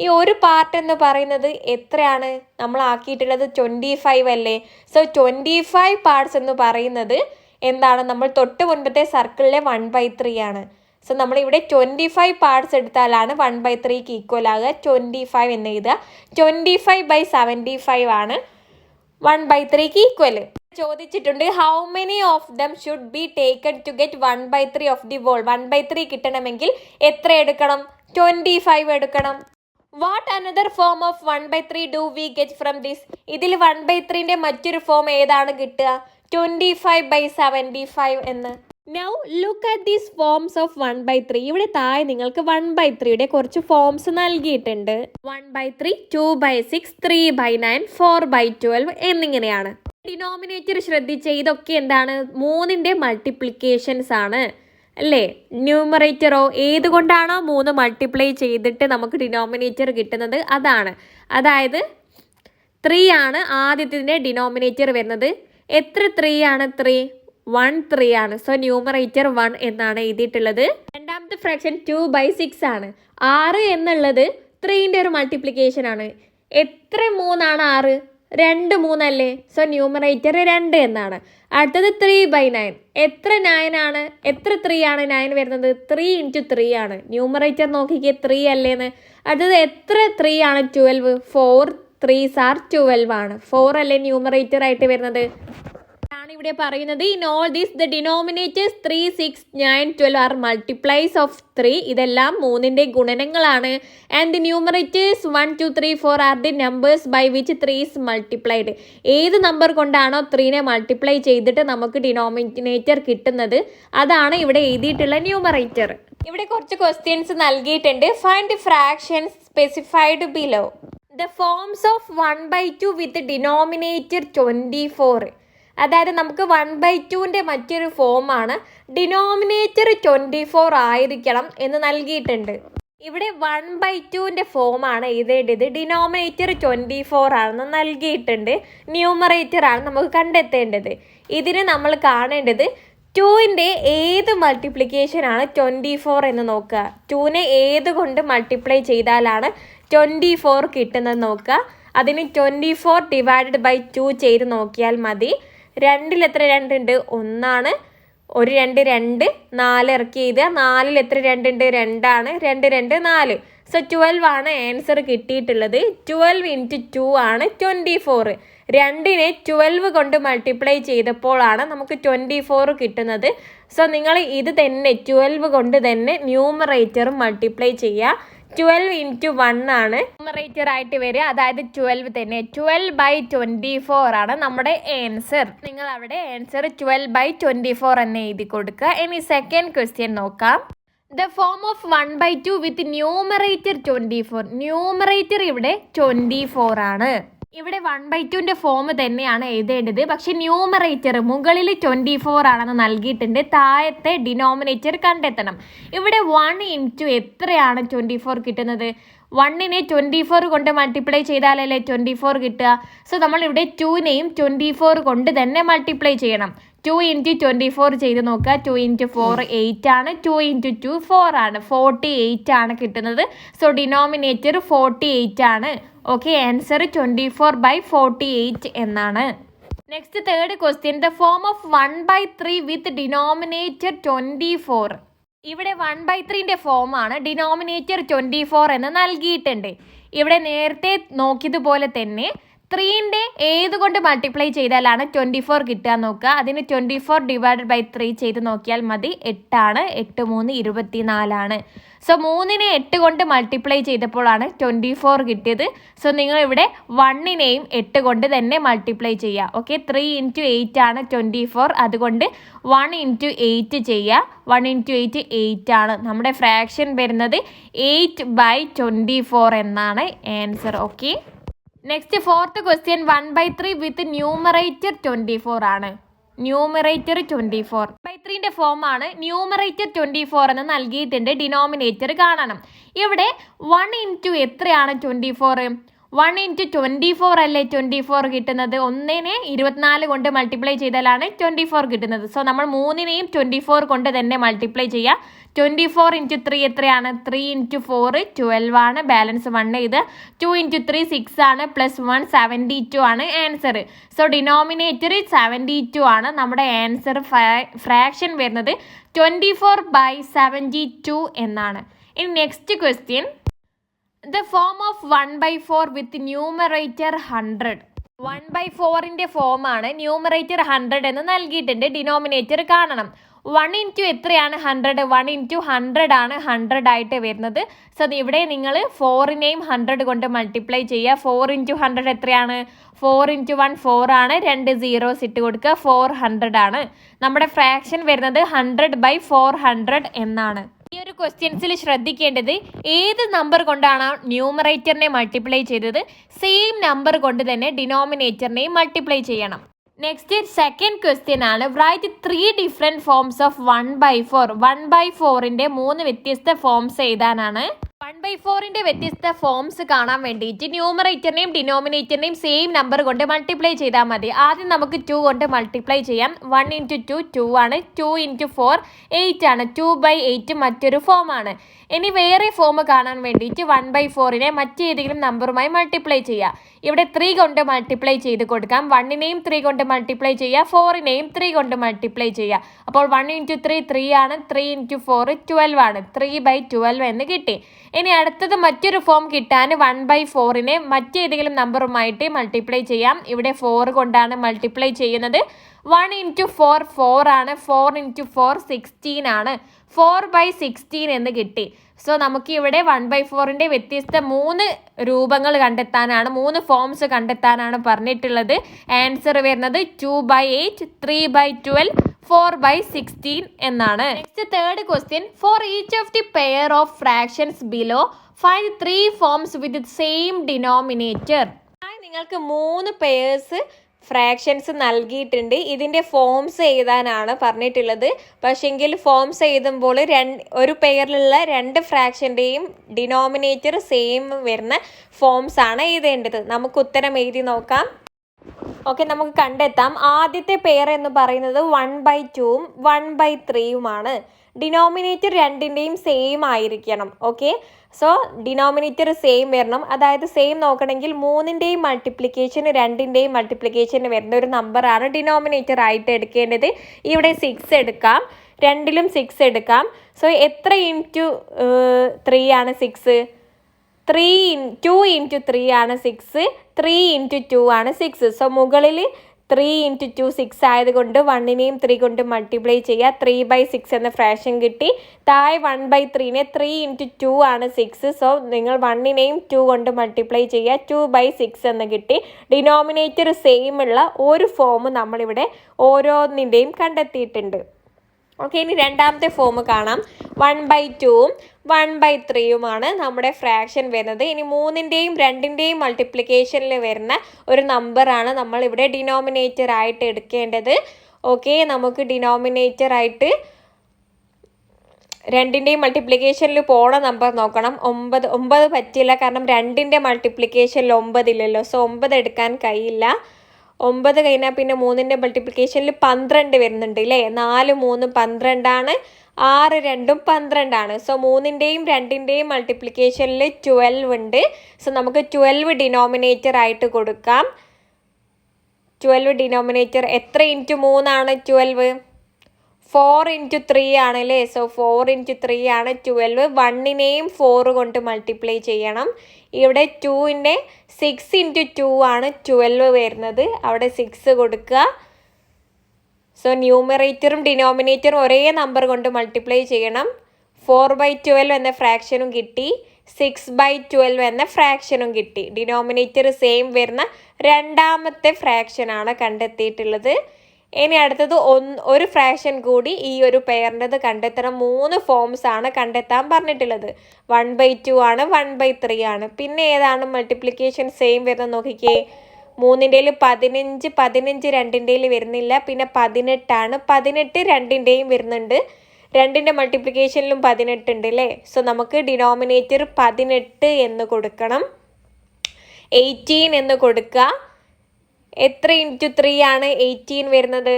ഈ ഒരു പാർട്ട് എന്ന് പറയുന്നത് എത്രയാണ് നമ്മൾ ആക്കിയിട്ടുള്ളത്? 25 അല്ലേ. സോ 25 പാർട്സ് എന്ന് പറയുന്നത് എന്താണ്? നമ്മൾ തൊട്ട് മുൻപത്തെ സർക്കിളിലെ 1/3 ആണ്. സോ നമ്മളിവിടെ 25 പാർട്സ് എടുത്താലാണ് 1/3ക്ക് ഈക്വൽ ആകുക. 25 എന്ന് എഴുതുക. 25/75 ആണ് 1/3ക്ക് ഈക്വൽ. ചോദിച്ചിട്ടുണ്ട്, how many of them should be taken to get 1/3 of the whole. 1/3 കിട്ടണമെങ്കിൽ എത്ര എടുക്കണം? 25 എടുക്കണം. What another form of 1/3 do we get from this? ഇതിൽ 1/3ന്റെ മറ്റൊരു ഫോം ഏതാണ് കിട്ടുക? 25/75 എന്ന്. Now look at these forms of 1/3. ഇവിടെ താഴെ നിങ്ങൾക്ക് 1/3യുടെ കുറച്ച് ഫോംസ് നൽകിയിട്ടുണ്ട്. 1/3, 2/6, 3/9, 4/12 എന്നിങ്ങനെയാണ്. ഡിനോമിനേറ്റർ ശ്രദ്ധിച്ച്, ഇതൊക്കെ എന്താണ്? 3ന്റെ മൾട്ടിപ്ലിക്കേഷൻസ് ആണ് അല്ലേ. ന്യൂമറേറ്ററോ ഏതുകൊണ്ടാണോ 3 മൾട്ടിപ്ലൈ ചെയ്തിട്ട് നമുക്ക് ഡിനോമിനേറ്റർ കിട്ടുന്നത് അതാണ്. അതായത് 3 ആണ് ആദ്യത്തിൻ്റെ ഡിനോമിനേറ്റർ വരുന്നത്. എത്ര 3 ആണ്? 3 ആണ്. സോ ന്യൂമറേറ്റർ 1 എന്നാണ് എഴുതിയിട്ടുള്ളത്. രണ്ടാമത്തെ ഫ്രാക്ഷൻ 2/6 ആണ്. 6 എന്നുള്ളത് 3ന്റെ ഒരു മൾട്ടിപ്ലിക്കേഷൻ ആണ്. എത്ര 3 ആണ് 6? 2 3 അല്ലേ. സോ ന്യൂമറേറ്റർ 2 എന്നാണ്. അടുത്തത് 3/9. എത്ര 9 ആണ്? എത്ര 3 ആണ് 9 വരുന്നത്? 3 × 3 ആണ്. ന്യൂമറേറ്റർ നോക്കിക്കേ 3 അല്ലേന്ന്. അടുത്തത് എത്ര 3 ആണ്? 12. 4 3s are 12 ആണ്. 4 അല്ലേ ന്യൂമറേറ്റർ ആയിട്ട് വരുന്നത്. ആണ് ഇവിടെ പറയുന്നത്. In all these the denominators 3 6 9 12 are multiples of 3. ഇതെല്ലാം 3ന്റെ ഗുണനങ്ങളാണ്. And the numerators 1 2 3 4 are the numbers by which 3 is multiplied. ഏത് നമ്പർ കൊണ്ടാണോ 3നെ മൾട്ടിപ്ലൈ ചെയ്തിട്ട് നമുക്ക് ഡിനോമിനേറ്റർ കിട്ടുന്നത് അതാണ് ഇവിടെ എഴുതിയിട്ടുള്ള ന്യൂമറേറ്റർ. ഇവിടെ കുറച്ച് ക്വസ്റ്റ്യൻസ് നൽകിയിട്ടുണ്ട്. Find the fractions specified below. The forms of 1/2 with denominator 24. അതായത് നമുക്ക് 1/2ന്റെ മറ്റൊരു ഫോമാണ് ഡിനോമിനേറ്റർ 24 ആയിരിക്കണം എന്ന് നൽകിയിട്ടുണ്ട്. ഇവിടെ 1/2ന്റെ ഫോമാണ് എഴുതേണ്ടത്. ഡിനോമിനേറ്റർ 24 ആണെന്ന് നൽകിയിട്ടുണ്ട്. ന്യൂമറേറ്റർ ആണ് നമുക്ക് കണ്ടെത്തേണ്ടത്. ഇതിന് നമ്മൾ കാണേണ്ടത് 2ന്റെ ഏത് മൾട്ടിപ്ലിക്കേഷനാണ് 24 എന്ന് നോക്കുക. 2നെ ഏത് കൊണ്ട് മൾട്ടിപ്ലൈ ചെയ്താലാണ് 24 കിട്ടുന്നത് നോക്കുക. അതിന് 24 ഡിവൈഡഡ് ബൈ 2 ചെയ്ത് നോക്കിയാൽ മതി. 2ൽ എത്ര 2 ഉണ്ട്? 1 ആണ്. ഒരു 2 2 4 ഇറക്കി എഴുതുക. 4ൽ എത്ര 2 ഉണ്ട്? 2 ആണ്. 2 2 4. സോ 12 ആണ് ആൻസർ കിട്ടിയിട്ടുള്ളത്. 12 × 2 ആണ് 24. 2നെ 12 കൊണ്ട് മൾട്ടിപ്ലൈ ചെയ്തപ്പോഴാണ് നമുക്ക് 24 കിട്ടുന്നത്. സോ നിങ്ങൾ ഇത് തന്നെ 12 കൊണ്ട് തന്നെ ന്യൂമറേറ്ററും മൾട്ടിപ്ലൈ ചെയ്യുക. 12 × 1 ആണ് ന്യൂമറേറ്റർ ആയിട്ട് വരിക. അതായത് 12 തന്നെ. 12/24 ആണ് നമ്മുടെ ആൻസർ. നിങ്ങൾ അവിടെ ആൻസർ 12/24 എന്ന് എഴുതി കൊടുക്കുക. ഇനി സെക്കൻഡ് ക്വസ്റ്റ്യൻ നോക്കാം. The form of 1/2 with numerator 24. Numerator ഇവിടെ 24 ആണ്. ഇവിടെ 1/2ന്റെ ഫോം തന്നെയാണ് എഴുതേണ്ടത്. പക്ഷെ ന്യൂമറേറ്റർ മുകളിൽ 24 ആണെന്ന് നൽകിയിട്ടുണ്ട്. താഴത്തെ ഡിനോമിനേറ്റർ കണ്ടെത്തണം. ഇവിടെ 1 × എത്രയാണ് 24 കിട്ടുന്നത്? 1നെ 24 കൊണ്ട് മൾട്ടിപ്ലൈ ചെയ്താലല്ലേ 24 കിട്ടുക. സോ നമ്മൾ ഇവിടെ 2നെയും 24 കൊണ്ട് തന്നെ മൾട്ടിപ്ലൈ ചെയ്യണം. 2 × 24 ചെയ്ത് നോക്കുക. 2 × 4 8 ആണ്. 2 × 2 4 ആണ്. 48 ആണ് കിട്ടുന്നത്. സോ ഡിനോമിനേറ്റർ 48 ആണ്. ഓക്കെ, ആൻസർ 24/48 എന്നാണ്. Next third question. The form of 1/3 with denominator 24. ഇവിടെ 1/3ന്റെ ഫോം ആണ്. ഡിനോമിനേറ്റർ 24 എന്ന് നൽകിയിട്ടുണ്ട്. ഇവിടെ നേരത്തെ നോക്കിയതുപോലെ തന്നെ 3ന്റെ ഏത് കൊണ്ട് മൾട്ടിപ്ലൈ ചെയ്താലാണ് 24 കിട്ടുക നോക്കുക. അതിന് 24/3 ചെയ്ത് നോക്കിയാൽ മതി. 8 ആണ്. 8 3 24 ആണ്. സോ 3നെ 8 കൊണ്ട് മൾട്ടിപ്ലൈ ചെയ്തപ്പോഴാണ് 24 കിട്ടിയത്. സോ നിങ്ങൾ ഇവിടെ 1നെയും 8 കൊണ്ട് തന്നെ മൾട്ടിപ്ലൈ ചെയ്യുക. ഓക്കെ, 3 × 8 ആണ് 24. അതുകൊണ്ട് 1 × 8 ചെയ്യുക. 1 × 8 8 ആണ്. നമ്മുടെ ഫ്രാക്ഷൻ വരുന്നത് 8/24 എന്നാണ് answer. Okay, next fourth question. 1/3 വിത്ത് ന്യൂമറേറ്റർ 24 ആണ്. ന്യൂമറേറ്റർ 24. 1/3ന്റെ ഫോം ആണ്. ന്യൂമറേറ്റർ 24 എന്ന് നൽകിയിട്ടുണ്ട്. ഡിനോമിനേറ്റർ കാണണം. ഇവിടെ 1 × എത്രയാണ് 24? 1 × 24 അല്ലേ 24 കിട്ടുന്നത്. 1നെ 24 കൊണ്ട് മൾട്ടിപ്ലൈ ചെയ്താലാണ് 24 കിട്ടുന്നത്. സോ നമ്മൾ 3നെയും 24 കൊണ്ട് തന്നെ മൾട്ടിപ്ലൈ ചെയ്യുക. 24 × 3 എത്രയാണ്? 3 × 4 12 ആണ്. ബാലൻസ് 1 ഇത്. 2 × 3 6 ആണ്. +1 72 ആണ് ആൻസർ. സോ ഡിനോമിനേറ്റർ 72 ആണ്. നമ്മുടെ ആൻസർ ഫ്രാക്ഷൻ വരുന്നത് 24/72 എന്നാണ്. ഇനി next question. The form of 1/4 with numerator 100. 1/4ന്റെ ഫോം ആണ്. ന്യൂമറേറ്റർ 100 എന്ന് നൽകിയിട്ടുണ്ട്. ഡിനോമിനേറ്റർ കാണണം. 1 × എത്രയാണ് 100? 1 × 100 ആണ് 100 ആയിട്ട് വരുന്നത്. സോ ഇവിടെ നിങ്ങൾ 4നെയും 100 കൊണ്ട് മൾട്ടിപ്ലൈ ചെയ്യുക. 4 × 100 എത്രയാണ്? 4 × 1 4 ആണ്. 2 zeros ഇട്ട് കൊടുക്കുക. 400 ആണ്. നമ്മുടെ ഫ്രാക്ഷൻ വരുന്നത് 100/400 എന്നാണ്. ഈ ഒരു ക്വസ്റ്റ്യൻസിൽ ശ്രദ്ധിക്കേണ്ടത് ഏത് നമ്പർ കൊണ്ടാണ് ന്യൂമറേറ്ററിനെ മൾട്ടിപ്ലൈ ചെയ്തത്, സെയിം നമ്പർ കൊണ്ട് തന്നെ ഡിനോമിനേറ്ററിനെയും മൾട്ടിപ്ലൈ ചെയ്യണം. നെക്സ്റ്റ് സെക്കൻഡ് ക്വസ്റ്റ്യൻ ആണ്. Write 3 different forms of 1/4. 1/4ന്റെ 3 വ്യത്യസ്ത ഫോംസ് എഴുതാനാണ്. 1/4ന്റെ വ്യത്യസ്ത ഫോംസ് കാണാൻ വേണ്ടിയിട്ട് ന്യൂമറേറ്ററിനെയും ഡിനോമിനേറ്ററിനെയും സെയിം നമ്പർ കൊണ്ട് മൾട്ടിപ്ലൈ ചെയ്താൽ മതി. ആദ്യം നമുക്ക് 2 കൊണ്ട് മൾട്ടിപ്ലൈ ചെയ്യാം. 1 × 2 2 ആണ്. 2 × 4 8 ആണ്. 2/8 മറ്റൊരു ഫോം ആണ്. ഇനി വേറെ ഫോം കാണാൻ വേണ്ടിയിട്ട് 1/4നെ മറ്റേതെങ്കിലും നമ്പറുമായി മൾട്ടിപ്ലൈ ചെയ്യുക. ഇവിടെ 3 കൊണ്ട് മൾട്ടിപ്ലൈ ചെയ്ത് കൊടുക്കാം. 1നെയും 3 കൊണ്ട് മൾട്ടിപ്ലൈ ചെയ്യുക. 4നെയും 3 കൊണ്ട് മൾട്ടിപ്ലൈ ചെയ്യുക. അപ്പോൾ 1 × 3 3 ആണ്. 3 × 4 12 ആണ്. 3/12 എന്ന് കിട്ടി. ഇനി അടുത്തത് മറ്റൊരു ഫോം കിട്ടാൻ 1/4നെ മറ്റേതെങ്കിലും നമ്പറുമായിട്ട് മൾട്ടിപ്ലൈ ചെയ്യാം. ഇവിടെ 4 കൊണ്ടാണ് മൾട്ടിപ്ലൈ ചെയ്യുന്നത്. 1 × 4 4 ആണ്. 4 × 4 16 ആണ്. 4/16 എന്ന് കിട്ടി. സോ നമുക്ക് ഇവിടെ 1/4ന്റെ വ്യത്യസ്ത 3 രൂപങ്ങൾ കണ്ടെത്താനാണ്, 3 ഫോംസ് കണ്ടെത്താനാണ് പറഞ്ഞിട്ടുള്ളത്. ആൻസർ വരുന്നത് 2/8, 3/12, 4/16 എന്നാണ്. Next third question. For each of the pair of fractions below find 3 forms with same denominator. നിങ്ങൾക്ക് 3 പെയേഴ്സ് ഫ്രാക്ഷൻസ് നൽകിയിട്ടുണ്ട്. ഇതിൻ്റെ ഫോംസ് എഴുതാനാണ് പറഞ്ഞിട്ടുള്ളത്. പക്ഷെങ്കിൽ ഫോംസ് എഴുതുമ്പോൾ ഒരു പെയറിലുള്ള 2 ഫ്രാക്ഷൻ്റെയും ഡിനോമിനേറ്റർ സെയിം വരുന്ന ഫോംസ് ആണ് എഴുതേണ്ടത്. നമുക്ക് ഉത്തരം എഴുതി നോക്കാം. ഓക്കെ, നമുക്ക് കണ്ടെത്താം. ആദ്യത്തെ പെയർ എന്ന് പറയുന്നത് 1/2ഉം 1/3യുമാണ്. ഡിനോമിനേറ്റർ രണ്ടിൻ്റെയും സെയിം ആയിരിക്കണം. ഓക്കെ, സോ ഡിനോമിനേറ്റർ സെയിം വരണം. അതായത് സെയിം നോക്കണമെങ്കിൽ 3ൻ്റെയും മൾട്ടിപ്ലിക്കേഷന് 2ൻ്റെയും മൾട്ടിപ്ലിക്കേഷന് വരുന്ന ഒരു നമ്പറാണ് ഡിനോമിനേറ്റർ ആയിട്ട് എടുക്കേണ്ടത്. ഇവിടെ 6 എടുക്കാം, 2ലും 6 എടുക്കാം. സോ എത്ര ഇൻറ്റു 3 ആണ് 6? 2 ഇൻറ്റു 3 ആണ് 6, 3 ഇൻറ്റു 2 ആണ് 6. സോ മുകളിൽ 3 ഇൻറ്റു 2 6 ആയതുകൊണ്ട് 1നെയും 3 കൊണ്ട് മൾട്ടിപ്ലൈ ചെയ്യുക, 3/6 എന്ന ഫ്രാക്ഷൻ കിട്ടി. താഴെ 1/3നെ 3 ഇൻറ്റു 2 ആണ് 6. സോ നിങ്ങൾ 1നെയും 2 കൊണ്ട് മൾട്ടിപ്ലൈ ചെയ്യുക, 2/6 എന്ന് കിട്ടി. ഡിനോമിനേറ്റർ സെയിം ഉള്ള ഒരു ഫോം നമ്മളിവിടെ ഓരോന്നിൻ്റെയും കണ്ടെത്തിയിട്ടുണ്ട്. ഓക്കെ, ഇനി രണ്ടാമത്തെ ഫോം കാണാം. 1/2ഉം 1/3യുമാണ് നമ്മുടെ ഫ്രാക്ഷൻ വരുന്നത്. ഇനി 3ൻ്റെയും 2ൻ്റെയും മൾട്ടിപ്ലിക്കേഷനിൽ വരുന്ന ഒരു നമ്പറാണ് നമ്മൾ ഇവിടെ ഡിനോമിനേറ്റർ ആയിട്ട് എടുക്കേണ്ടത്. ഓക്കെ, നമുക്ക് ഡിനോമിനേറ്റർ ആയിട്ട് 2ൻ്റെയും മൾട്ടിപ്ലിക്കേഷനിൽ പോണ നമ്പർ നോക്കണം. 9 പറ്റില്ല, കാരണം 2ൻ്റെ മൾട്ടിപ്ലിക്കേഷനിൽ 9 ഇല്ലല്ലോ. സോ 9 എടുക്കാൻ കഴിയില്ല. 9 കഴിഞ്ഞാൽ പിന്നെ 3ൻ്റെ മൾട്ടിപ്ലിക്കേഷനിൽ 12 വരുന്നുണ്ട് അല്ലേ. 4 3 12 ആണ്, 6 2 12 ആണ്. സോ 3ൻ്റെയും 2ൻ്റെയും മൾട്ടിപ്ലിക്കേഷനിൽ 12 ഉണ്ട്. സോ നമുക്ക് 12 ഡിനോമിനേറ്റർ ആയിട്ട് കൊടുക്കാം. 12 ഡിനോമിനേറ്റർ എത്ര ഇൻറ്റു 3 ആണ് 12? 4 ഇൻറ്റു 3 ആണ് അല്ലേ. സോ 4 ഇൻറ്റു 3 ആണ് 12. 1നെയും 4 കൊണ്ട് മൾട്ടിപ്ലൈ ചെയ്യണം. ഇവിടെ 2ൻ്റെ 6 ഇൻറ്റു 2 ആണ് 12 വരുന്നത്. അവിടെ 6 കൊടുക്കുക. സോ ന്യൂമറേറ്ററും ഡിനോമിനേറ്ററും ഒരേ നമ്പർ കൊണ്ട് മൾട്ടിപ്ലൈ ചെയ്യണം. 4/12 എന്ന ഫ്രാക്ഷനും കിട്ടി, 6/12 എന്ന ഫ്രാക്ഷനും കിട്ടി. ഡിനോമിനേറ്റർ സെയിം വരുന്ന രണ്ടാമത്തെ ഫ്രാക്ഷനാണ് കണ്ടെത്തിയിട്ടുള്ളത്. ഇനി അടുത്തത് ഒരു ഫ്രാക്ഷൻ കൂടി ഈ ഒരു പെയറിൻ്റെത് കണ്ടെത്തണം. 3 ഫോംസ് ആണ് കണ്ടെത്താൻ പറഞ്ഞിട്ടുള്ളത്. 1/2 ആണ്, 1/3 ആണ്. പിന്നെ ഏതാണ് മൾട്ടിപ്ലിക്കേഷൻ സെയിം വരുന്നത് നോക്കിക്കേ. 3ൻ്റെയിൽ 15, 15 2ൻ്റെയിൽ വരുന്നില്ല. പിന്നെ 18 ആണ്, 18 2ൻ്റെയും വരുന്നുണ്ട്. 2ൻ്റെ മൾട്ടിപ്ലിക്കേഷനിലും 18 ഉണ്ട് അല്ലേ. സോ നമുക്ക് ഡിനോമിനേറ്റർ 18 എന്ന് കൊടുക്കണം, 18 എന്ന് കൊടുക്കുക. എത്ര ഇൻറ്റു 3 ആണ് 18 വരുന്നത്?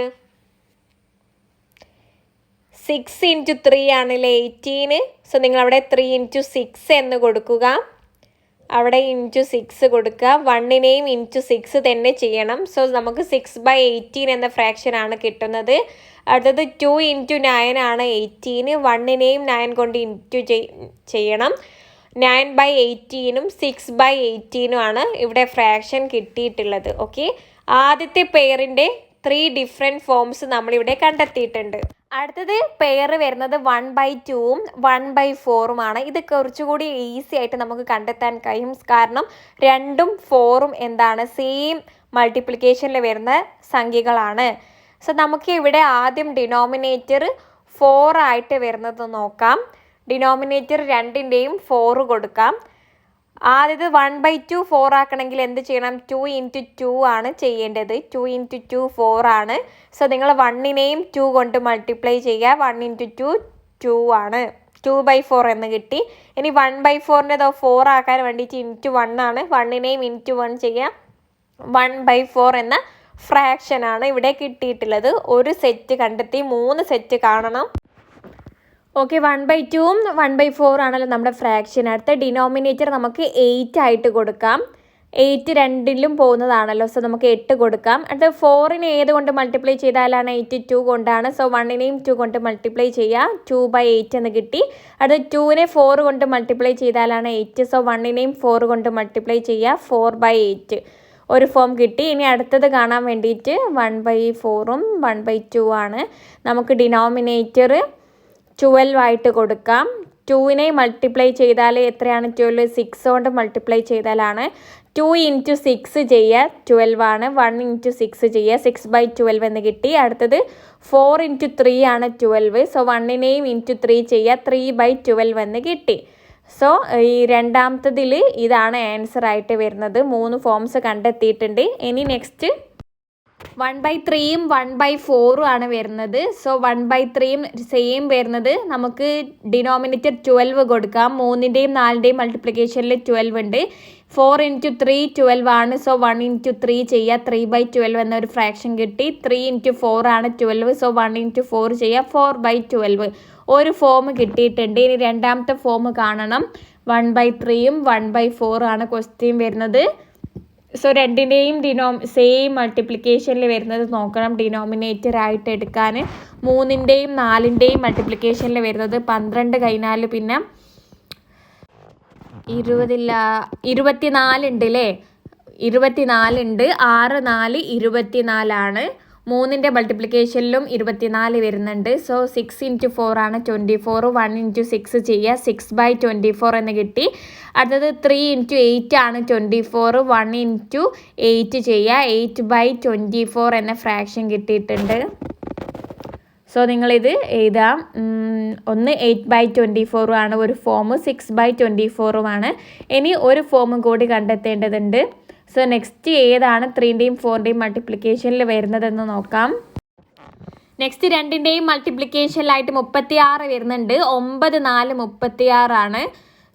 6 ഇൻറ്റു 3 ആണല്ലേ 18. സോ നിങ്ങളവിടെ 3 ഇൻറ്റു 6 എന്ന് കൊടുക്കുക. അവിടെ ഇൻറ്റു 6 കൊടുക്കുക. 1നെയും ഇൻറ്റു 6 തന്നെ ചെയ്യണം. സോ നമുക്ക് 6/18 എന്ന ഫ്രാക്ഷൻ ആണ് കിട്ടുന്നത്. അടുത്തത് 2 ഇൻറ്റു 9 ആണ് 18. 1നെയും 9 കൊണ്ട് ഇൻറ്റു ചെയ്യണം. 9/18ഉം 6/18ഉം ആണ് ഇവിടെ ഫ്രാക്ഷൻ കിട്ടിയിട്ടുള്ളത്. ഓക്കെ, ആദ്യത്തെ പെയറിൻ്റെ 3 ഡിഫറെൻറ്റ് ഫോംസ് നമ്മളിവിടെ കണ്ടെത്തിയിട്ടുണ്ട്. അടുത്തത് പെയർ വരുന്നത് 1/2ഉം 1/4ഉമാണ്. ഇത് കുറച്ചുകൂടി ഈസി ആയിട്ട് നമുക്ക് കണ്ടെത്താൻ കഴിയും, കാരണം 2ഉം 4ഉം എന്താണ് സെയിം മൾട്ടിപ്ലിക്കേഷനിൽ വരുന്ന സംഖ്യകളാണ്. സോ നമുക്ക് ഇവിടെ ആദ്യം ഡിനോമിനേറ്റർ 4 ആയിട്ട് വരുന്നത് നോക്കാം. ഡിനോമിനേറ്റർ 2ൻ്റെയും 4 കൊടുക്കാം. ആദ്യത് 1/2 4 ആക്കണമെങ്കിൽ എന്ത് ചെയ്യണം? 2 ഇൻറ്റു 2 ആണ് ചെയ്യേണ്ടത്. 2 ഇൻറ്റു 2 4 ആണ്. സോ നിങ്ങൾ 1നെയും 2 കൊണ്ട് മൾട്ടിപ്ലൈ ചെയ്യുക. 1 ഇൻറ്റു 2 2 ആണ്, 2/4 എന്ന് കിട്ടി. ഇനി 1/4ൻ്റെ 4 ആക്കാൻ വേണ്ടിയിട്ട് ഇൻറ്റു 1 ആണ്. 1നെയും ഇൻറ്റു 1 ചെയ്യുക. 1/4 എന്ന ഫ്രാക്ഷനാണ് ഇവിടെ കിട്ടിയിട്ടുള്ളത്. ഒരു സെറ്റ് കണ്ടെത്തി, 3 സെറ്റ് കാണണം. ഓക്കെ, 1/2ഉം 1/4 ആണല്ലോ നമ്മുടെ ഫ്രാക്ഷൻ. അടുത്ത ഡിനോമിനേറ്റർ നമുക്ക് 8 ആയിട്ട് കൊടുക്കാം. 8 2ലും പോകുന്നതാണല്ലോ. സോ നമുക്ക് 8 കൊടുക്കാം. അടുത്ത 4നെ ഏത് കൊണ്ട് മൾട്ടിപ്ലൈ ചെയ്താലാണ്? 8 2 കൊണ്ടാണ്. സോ 1നെയും 2 കൊണ്ട് മൾട്ടിപ്ലൈ ചെയ്യുക. 2/8 എന്ന് കിട്ടി. അടുത്ത 2നെ 4 കൊണ്ട് മൾട്ടിപ്ലൈ ചെയ്താലാണ് 8. സോ 1നെയും 4 കൊണ്ട് മൾട്ടിപ്ലൈ ചെയ്യുക. 4/8 ഒരു ഫോം കിട്ടി. ഇനി അടുത്തത് കാണാൻ വേണ്ടിയിട്ട് 1/4ഉം 1/2 ആണ്. നമുക്ക് ഡിനോമിനേറ്റർ 12 ആയിട്ട് കൊടുക്കാം. 2നെ മൾട്ടിപ്ലൈ ചെയ്താൽ എത്രയാണ് 12? 6 കൊണ്ട് മൾട്ടിപ്ലൈ ചെയ്താലാണ്. 2 ഇൻറ്റു 6 ചെയ്യുക, 12 ആണ്. 1 ഇൻറ്റു 6 ചെയ്യുക, 6/12 എന്ന് കിട്ടി. അടുത്തത് 4 ഇൻറ്റു 3 ആണ് 12. സോ 1നെയും ഇൻറ്റു 3 ചെയ്യുക, 3/12 എന്ന് കിട്ടി. സോ ഈ രണ്ടാമത്തതിൽ ഇതാണ് ആൻസർ ആയിട്ട് വരുന്നത്. 3 ഫോംസ് കണ്ടെത്തിയിട്ടുണ്ട്. ഇനി നെക്സ്റ്റ് 1/3ഉം 1/4ഉം ആണ് വരുന്നത്. സോ 1/3ഉം സെയിം വരുന്നത്. നമുക്ക് ഡിനോമിനേറ്റർ 12 കൊടുക്കാം. 3ൻ്റെയും 4ൻ്റെയും മൾട്ടിപ്ലിക്കേഷനിൽ 12 ഉണ്ട്. 4 ഇൻറ്റു 3 12 ആണ്. സോ 1 ഇൻറ്റു 3 ചെയ്യുക, 3/12 എന്നൊരു ഫ്രാക്ഷൻ കിട്ടി. 3 ഇൻറ്റു 4 ആണ് 12. സോ 1 ഇൻറ്റു 4 ചെയ്യുക, 4/12. ഒരു ഫോം കിട്ടിയിട്ടുണ്ട്. ഇനി രണ്ടാമത്തെ ഫോം കാണണം. 1/3 1/4 ആണ് ക്വസ്റ്റ്യൻ വരുന്നത്. സോ രണ്ടിൻ്റെയും സെയിം മൾട്ടിപ്ലിക്കേഷനിൽ വരുന്നത് നോക്കണം ഡിനോമിനേറ്റർ ആയിട്ട് എടുക്കാൻ. 3ൻ്റെയും 4ൻ്റെയും മൾട്ടിപ്ലിക്കേഷനിൽ വരുന്നത് 12 കഴിഞ്ഞാൽ പിന്നെ 24 ഉണ്ട് അല്ലേ? 24 ഉണ്ട്. 6 4 24 3ൻ്റെ മൾട്ടിപ്ലിക്കേഷനിലും 24 വരുന്നുണ്ട്. സോ 6 × 4 ആണ് 24. 1 × 6 ചെയ്യുക, 6/24 എന്ന് കിട്ടി. അടുത്തത് 3 × 8 ആണ് 24. 1 × 8 ചെയ്യുക, 8/24 എന്ന ഫ്രാക്ഷൻ കിട്ടിയിട്ടുണ്ട്. സോ നിങ്ങളിത് എഴുതാം. ഒന്ന് 8/24 ആണ് ഒരു ഫോം, 6/24 ആണ്. ഇനി ഒരു ഫോമും കൂടി കണ്ടെത്തേണ്ടതുണ്ട്. സോ നെക്സ്റ്റ് ഏതാണ് 3ൻ്റെയും 4ൻ്റെയും മൾട്ടിപ്ലിക്കേഷനിൽ വരുന്നതെന്ന് നോക്കാം. നെക്സ്റ്റ് 2ൻ്റെയും മൾട്ടിപ്ലിക്കേഷനിലായിട്ട് 36 വരുന്നുണ്ട്. 9 4 36 ആണ്.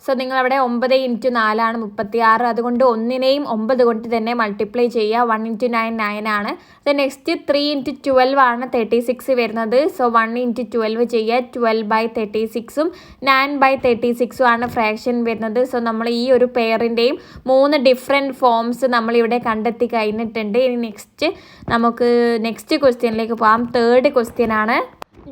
സോ നിങ്ങളവിടെ 9 × 4 ആണ് 36. അതുകൊണ്ട് 1നെയും 9 കൊണ്ട് തന്നെ മൾട്ടിപ്ലൈ ചെയ്യുക. 1 × 9 9 ആണ്. സോ നെക്സ്റ്റ് 3 × 12 ആണ് 36 വരുന്നത്. സോ 1 × 12 ചെയ്യുക, 12/36 9/36 ആണ് ഫ്രാക്ഷൻ വരുന്നത്. സോ നമ്മൾ ഈ ഒരു പെയറിൻ്റെയും 3 ഡിഫറെൻറ്റ് ഫോംസ് നമ്മളിവിടെ കണ്ടെത്തി കഴിഞ്ഞിട്ടുണ്ട്. ഇനി നമുക്ക് നെക്സ്റ്റ് ക്വസ്റ്റ്യനിലേക്ക് പോകാം. 3rd ക്വസ്റ്റ്യൻ ആണ്.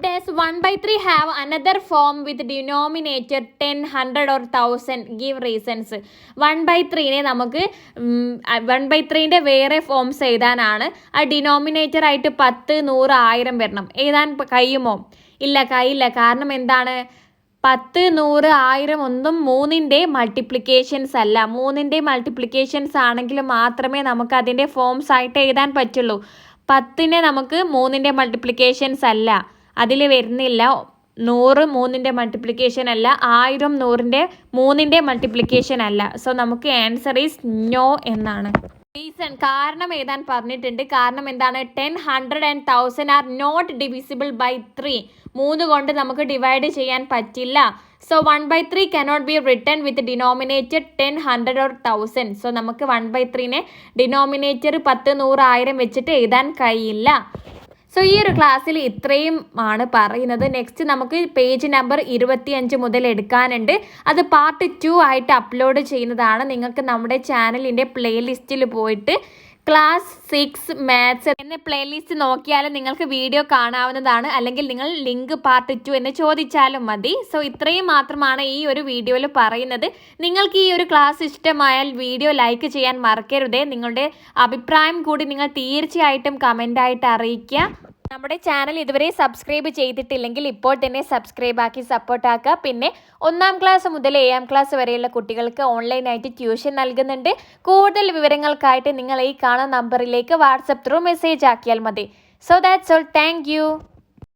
Does 1/3 have another form with denominator 10, 100 or 1000? Give reasons. 1/3നെ നമുക്ക് 1/3ൻ്റെ വേറെ ഫോംസ് എഴുതാനാണ്. ആ ഡിനോമിനേറ്റർ ആയിട്ട് 10, 100, 1000 വരണം. എഴുതാൻ കഴിയുമോ? ഇല്ല, കഴിയില്ല. കാരണം എന്താണ്? 10, 100, 1000 ഒന്നും 3ൻ്റെ മൾട്ടിപ്ലിക്കേഷൻസ് അല്ല. 3ൻ്റെ മൾട്ടിപ്ലിക്കേഷൻസ് ആണെങ്കിൽ മാത്രമേ നമുക്ക് അതിൻ്റെ ഫോംസ് ആയിട്ട് എഴുതാൻ പറ്റുള്ളൂ. 10നെ നമുക്ക് 3ൻ്റെ മൾട്ടിപ്ലിക്കേഷൻസ് അല്ല, അതിൽ വരുന്നില്ല. 100 3ൻ്റെ മൾട്ടിപ്ലിക്കേഷൻ അല്ല, 1000 3ൻ്റെ മൾട്ടിപ്ലിക്കേഷൻ അല്ല. സോ നമുക്ക് ആൻസർ ഈസ് നോ എന്നാണ്. റീസൺ കാരണം എഴുതാൻ പറഞ്ഞിട്ടുണ്ട്. കാരണം എന്താണ്? 10, 100 and 1000 are not divisible by 3. 3 കൊണ്ട് നമുക്ക് ഡിവൈഡ് ചെയ്യാൻ പറ്റില്ല. So 1/3 cannot be written with denominator 10, 100 or 1000. So നമുക്ക് 1/3നെ ഡിനോമിനേറ്റർ 10, 100, 1000 വെച്ചിട്ട് എഴുതാൻ കഴിയില്ല. സോ ഈ ഒരു ക്ലാസ്സിൽ ഇത്രയും ആണ് പറയുന്നത്. നെക്സ്റ്റ് നമുക്ക് പേജ് നമ്പർ 25 മുതൽ എടുക്കാനുണ്ട്. അത് പാർട്ട് 2 ആയിട്ട് അപ്ലോഡ് ചെയ്യുന്നതാണ്. നിങ്ങൾക്ക് നമ്മുടെ ചാനലിൻ്റെ പ്ലേലിസ്റ്റിൽ പോയിട്ട് ക്ലാസ് 6 മാത്സ് എന്ന പ്ലേലിസ്റ്റ് നോക്കിയാൽ നിങ്ങൾക്ക് വീഡിയോ കാണാവുന്നതാണ്. അല്ലെങ്കിൽ നിങ്ങൾ ലിങ്ക് പാർട്ട് 2 എന്ന് ചോദിച്ചാലും മതി. സോ ഇത്രയും മാത്രമാണ് ഈ ഒരു വീഡിയോയിൽ പറയുന്നത്. നിങ്ങൾക്ക് ഈ ഒരു ക്ലാസ് ഇഷ്ടമായാൽ വീഡിയോ ലൈക്ക് ചെയ്യാൻ മറക്കരുതേ. നിങ്ങളുടെ അഭിപ്രായം കൂടി നിങ്ങൾ തീർച്ചയായിട്ടും കമൻ്റായിട്ട് അറിയിക്കുക. നമ്മുടെ ചാനൽ ഇതുവരെ സബ്സ്ക്രൈബ് ചെയ്തിട്ടില്ലെങ്കിൽ ഇപ്പോൾ തന്നെ സബ്സ്ക്രൈബ് ആക്കി സപ്പോർട്ടാക്കുക. പിന്നെ 1ാം ക്ലാസ് മുതൽ 7ാം ക്ലാസ് വരെയുള്ള കുട്ടികൾക്ക് ഓൺലൈനായിട്ട് ട്യൂഷൻ നൽകുന്നുണ്ട്. കൂടുതൽ വിവരങ്ങൾക്കായിട്ട് നിങ്ങൾ ഈ കാണുന്ന നമ്പറിലേക്ക് വാട്സപ്പ് ത്രൂ മെസ്സേജ് ആക്കിയാൽ മതി. So that's all. Thank you.